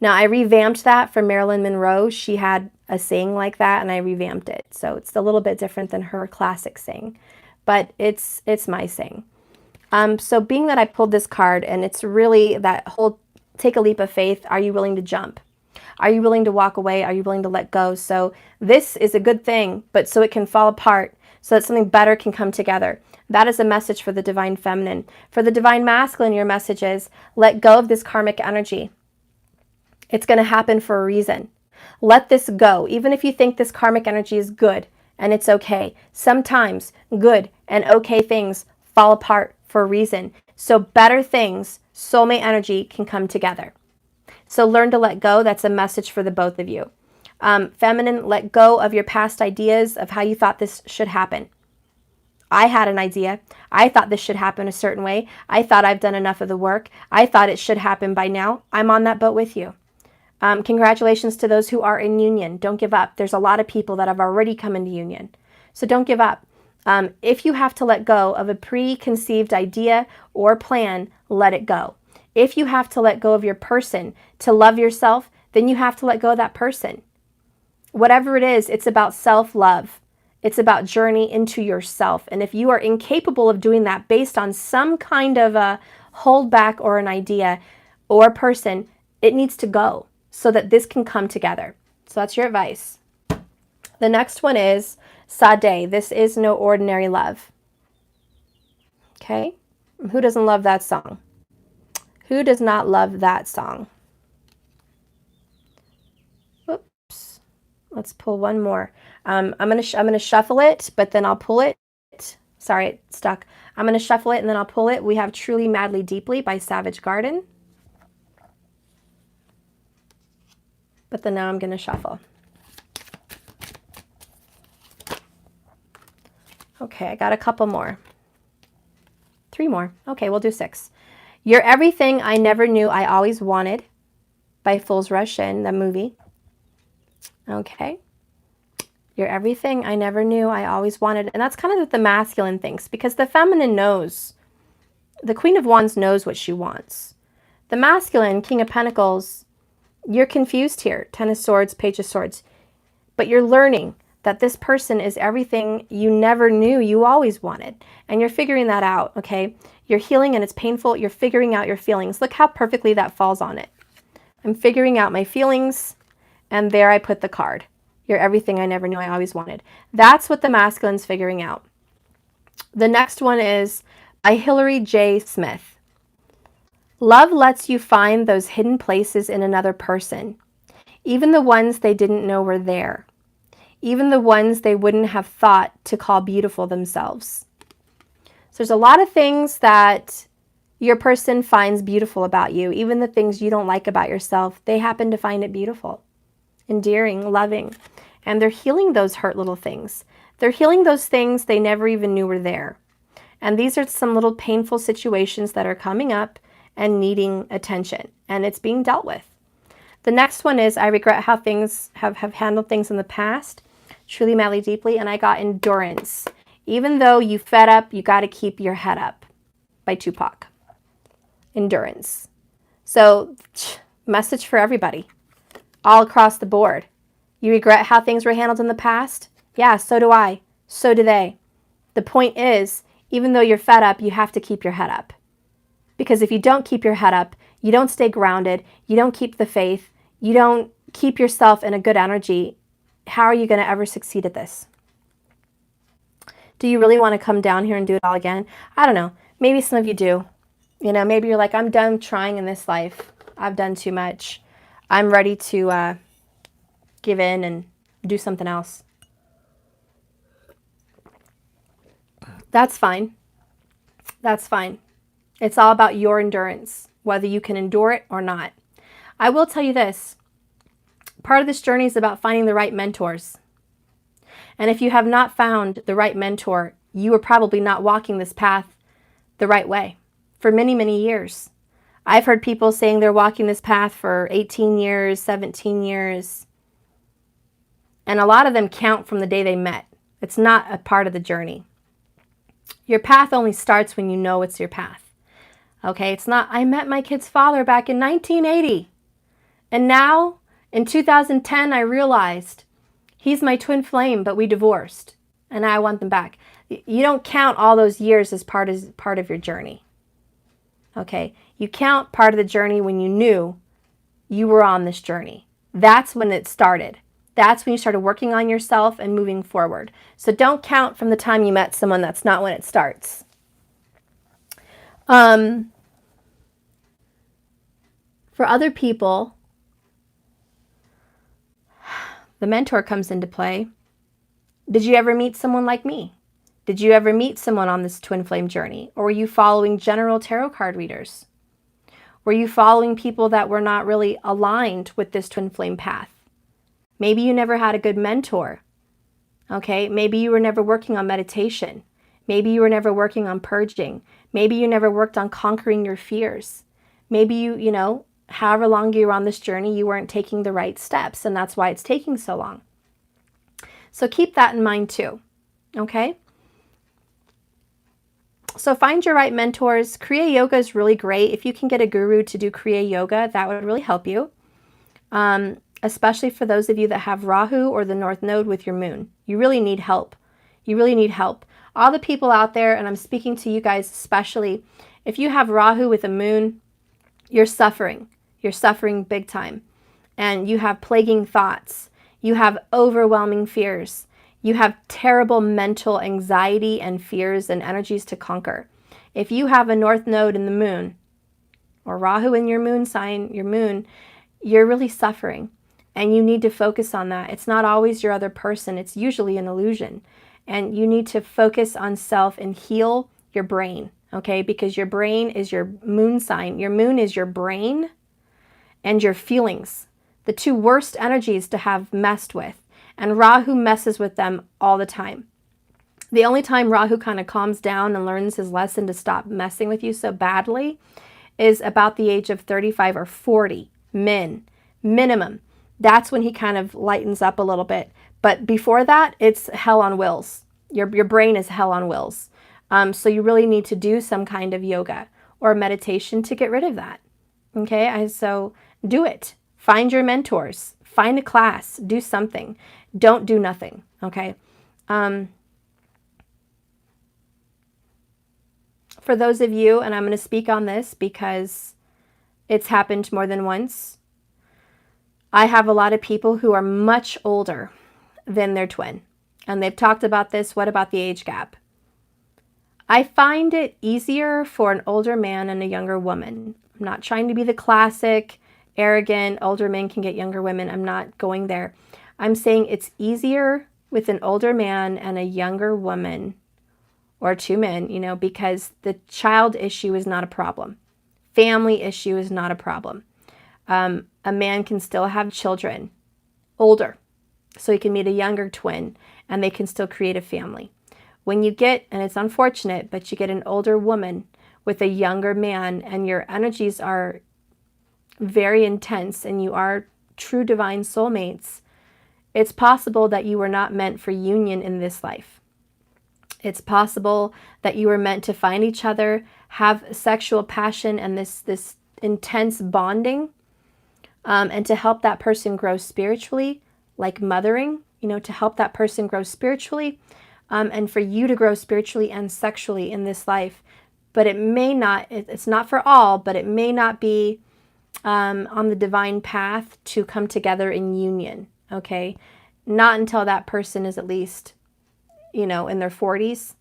Now, I revamped that from Marilyn Monroe. She had a saying like that, and I revamped it. So it's a little bit different than her classic saying, but it's my saying. So being that I pulled this card, and it's really that whole take a leap of faith. Are you willing to jump? Are you willing to walk away? Are you willing to let go? So this is a good thing, but so it can fall apart, so that something better can come together. That is a message for the Divine Feminine. For the Divine Masculine, your message is let go of this karmic energy. It's going to happen for a reason. Let this go. Even if you think this karmic energy is good and it's okay, sometimes good and okay things fall apart for a reason. So better things, soulmate energy, can come together. So learn to let go. That's a message for the both of you. Feminine, let go of your past ideas of how you thought this should happen. I had an idea. I thought this should happen a certain way. I thought I've done enough of the work. I thought it should happen by now. I'm on that boat with you. Congratulations to those who are in union. Don't give up. There's a lot of people that have already come into union. So don't give up. If you have to let go of a preconceived idea or plan, let it go. If you have to let go of your person to love yourself, then you have to let go of that person. Whatever it is, it's about self-love. It's about journey into yourself. And if you are incapable of doing that based on some kind of a holdback or an idea or person, it needs to go so that this can come together. So that's your advice. The next one is Sade. This is no ordinary love. Okay? Who doesn't love that song? Who does not love that song? Whoops. Let's pull one more. I'm gonna shuffle it, but then I'll pull it. Sorry, it stuck. I'm gonna shuffle it and then I'll pull it. We have Truly Madly Deeply by Savage Garden. But then now I'm gonna shuffle. Okay, I got a couple more. 3 more. Okay, we'll do 6. You're Everything I Never Knew I Always Wanted by Fools Rush In, the movie. Okay. You're everything I never knew I always wanted. And that's kind of what the masculine thinks, because the feminine knows. The Queen of Wands knows what she wants. The masculine, King of Pentacles, you're confused here. 10 of Swords, Page of Swords. But you're learning that this person is everything you never knew you always wanted. And you're figuring that out, okay? You're healing and it's painful. You're figuring out your feelings. Look how perfectly that falls on it. I'm figuring out my feelings, and there I put the card. You're everything I never knew I always wanted. That's what the masculine's figuring out. The next one is by Hilary J. Smith. Love lets you find those hidden places in another person, even the ones they didn't know were there, even the ones they wouldn't have thought to call beautiful themselves. So there's a lot of things that your person finds beautiful about you. Even the things you don't like about yourself, they happen to find it beautiful, endearing, loving. And they're healing those hurt little things. They're healing those things they never even knew were there. And these are some little painful situations that are coming up and needing attention. And it's being dealt with. The next one is I regret how things have handled things in the past. Truly, Madly, Deeply. And I got Endurance. Even though you fed up, you got to keep your head up by Tupac. Endurance. So, message for everybody. All across the board. You regret how things were handled in the past? Yeah, so do I. So do they. The point is, even though you're fed up, you have to keep your head up. Because if you don't keep your head up, you don't stay grounded, you don't keep the faith, you don't keep yourself in a good energy, how are you going to ever succeed at this? Do you really want to come down here and do it all again? I don't know. Maybe some of you do. You know, maybe you're like, I'm done trying in this life. I've done too much. I'm ready to give in and do something else. That's fine. That's fine. It's all about your endurance, whether you can endure it or not. I will tell you this. Part of this journey is about finding the right mentors. And if you have not found the right mentor, you are probably not walking this path the right way for many, many years. I've heard people saying they're walking this path for 18 years, 17 years. And a lot of them count from the day they met. It's not a part of the journey. Your path only starts when you know it's your path. Okay, it's not, I met my kid's father back in 1980. And now, in 2010, I realized he's my twin flame, but we divorced. And I want them back. You don't count all those years as part of your journey. Okay, you count part of the journey when you knew you were on this journey. That's when it started. That's when you started working on yourself and moving forward. So don't count from the time you met someone. That's not when it starts. For other people, the mentor comes into play. Did you ever meet someone like me? Did you ever meet someone on this twin flame journey? Or were you following general tarot card readers? Were you following people that were not really aligned with this twin flame path? Maybe you never had a good mentor. Okay, maybe you were never working on meditation. Maybe you were never working on purging. Maybe you never worked on conquering your fears. Maybe you know, however long you were on this journey, you weren't taking the right steps, and that's why it's taking so long. So keep that in mind too, okay? So find your right mentors. Kriya Yoga is really great. If you can get a guru to do Kriya Yoga, that would really help you. Especially for those of you that have Rahu or the North Node with your moon. You really need help. You really need help. All the people out there, and I'm speaking to you guys especially, if you have Rahu with a moon, you're suffering. You're suffering big time. And you have plaguing thoughts. You have overwhelming fears. You have terrible mental anxiety and fears and energies to conquer. If you have a North Node in the moon, or Rahu in your moon sign, your moon, you're really suffering. And you need to focus on that. It's not always your other person. It's usually an illusion. And you need to focus on self and heal your brain, okay? Because your brain is your moon sign. Your moon is your brain and your feelings. The two worst energies to have messed with. And Rahu messes with them all the time. The only time Rahu kind of calms down and learns his lesson to stop messing with you so badly is about the age of 35 or 40, minimum. That's when he kind of lightens up a little bit. But before that, it's hell on wheels. Your brain is hell on wheels. So you really need to do some kind of yoga or meditation to get rid of that. Okay, so do it. Find your mentors. Find a class. Do something. Don't do nothing. Okay. For those of you, and I'm going to speak on this because it's happened more than once, I have a lot of people who are much older than their twin. And they've talked about this. What about the age gap? I find it easier for an older man and a younger woman. I'm not trying to be the classic, arrogant, older men can get younger women. I'm not going there. I'm saying it's easier with an older man and a younger woman, or two men, you know, because the child issue is not a problem. Family issue is not a problem. A man can still have children, older, so he can meet a younger twin and they can still create a family. When you get, and it's unfortunate, but you get an older woman with a younger man and your energies are very intense and you are true divine soulmates, it's possible that you were not meant for union in this life. It's possible that you were meant to find each other, have sexual passion and this intense bonding, and to help that person grow spiritually, like mothering, you know, to help that person grow spiritually, and for you to grow spiritually and sexually in this life. But it may not, it's not for all, but it may not be on the divine path to come together in union, okay? Not until that person is at least, you know, in their 40s.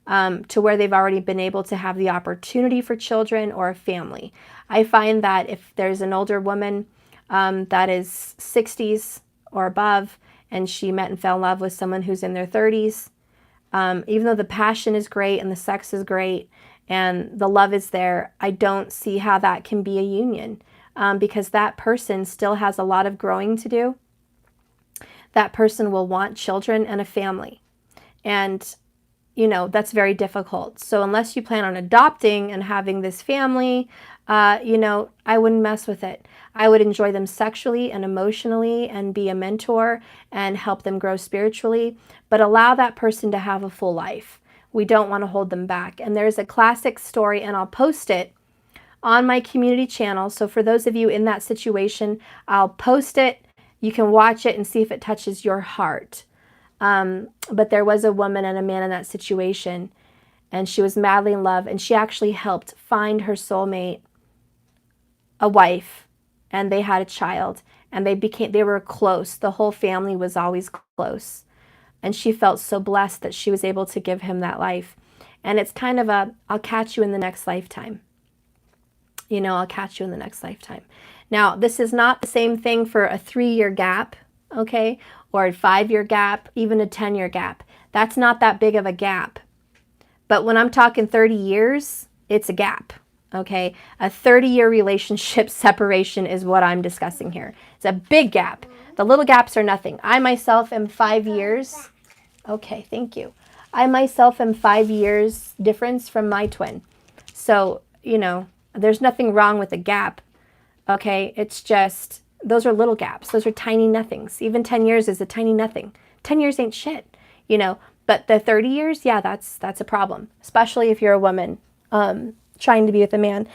to where they've already been able to have the opportunity for children or a family. I find that if there's an older woman that is 60s or above, and she met and fell in love with someone who's in their 30s, even though the passion is great and the sex is great and the love is there, I don't see how that can be a union, because that person still has a lot of growing to do. That person will want children and a family. And, you know, that's very difficult. So unless you plan on adopting and having this family, you know, I wouldn't mess with it. I would enjoy them sexually and emotionally and be a mentor and help them grow spiritually, but allow that person to have a full life. We don't want to hold them back. And there's a classic story, and I'll post it on my community channel. So for those of you in that situation, I'll post it. You can watch it and see if it touches your heart. But there was a woman and a man in that situation, and she was madly in love, and she actually helped find her soulmate, a wife, and they had a child, and they were close. The whole family was always close. And she felt so blessed that she was able to give him that life. And it's kind of a, I'll catch you in the next lifetime. You know, I'll catch you in the next lifetime. Now, this is not the same thing for a 3-year gap, okay? Or a 5-year gap, even a 10-year gap. That's not that big of a gap. But when I'm talking 30 years, it's a gap, okay? A 30-year relationship separation is what I'm discussing here. It's a big gap. The little gaps are nothing. I myself am 5 years. Okay, thank you. I myself am 5 years difference from my twin. So, you know, there's nothing wrong with a gap, okay? It's just, those are little gaps. Those are tiny nothings. Even 10 years is a tiny nothing. 10 years ain't shit, you know? But the 30 years, yeah, that's a problem, especially if you're a woman trying to be with a man.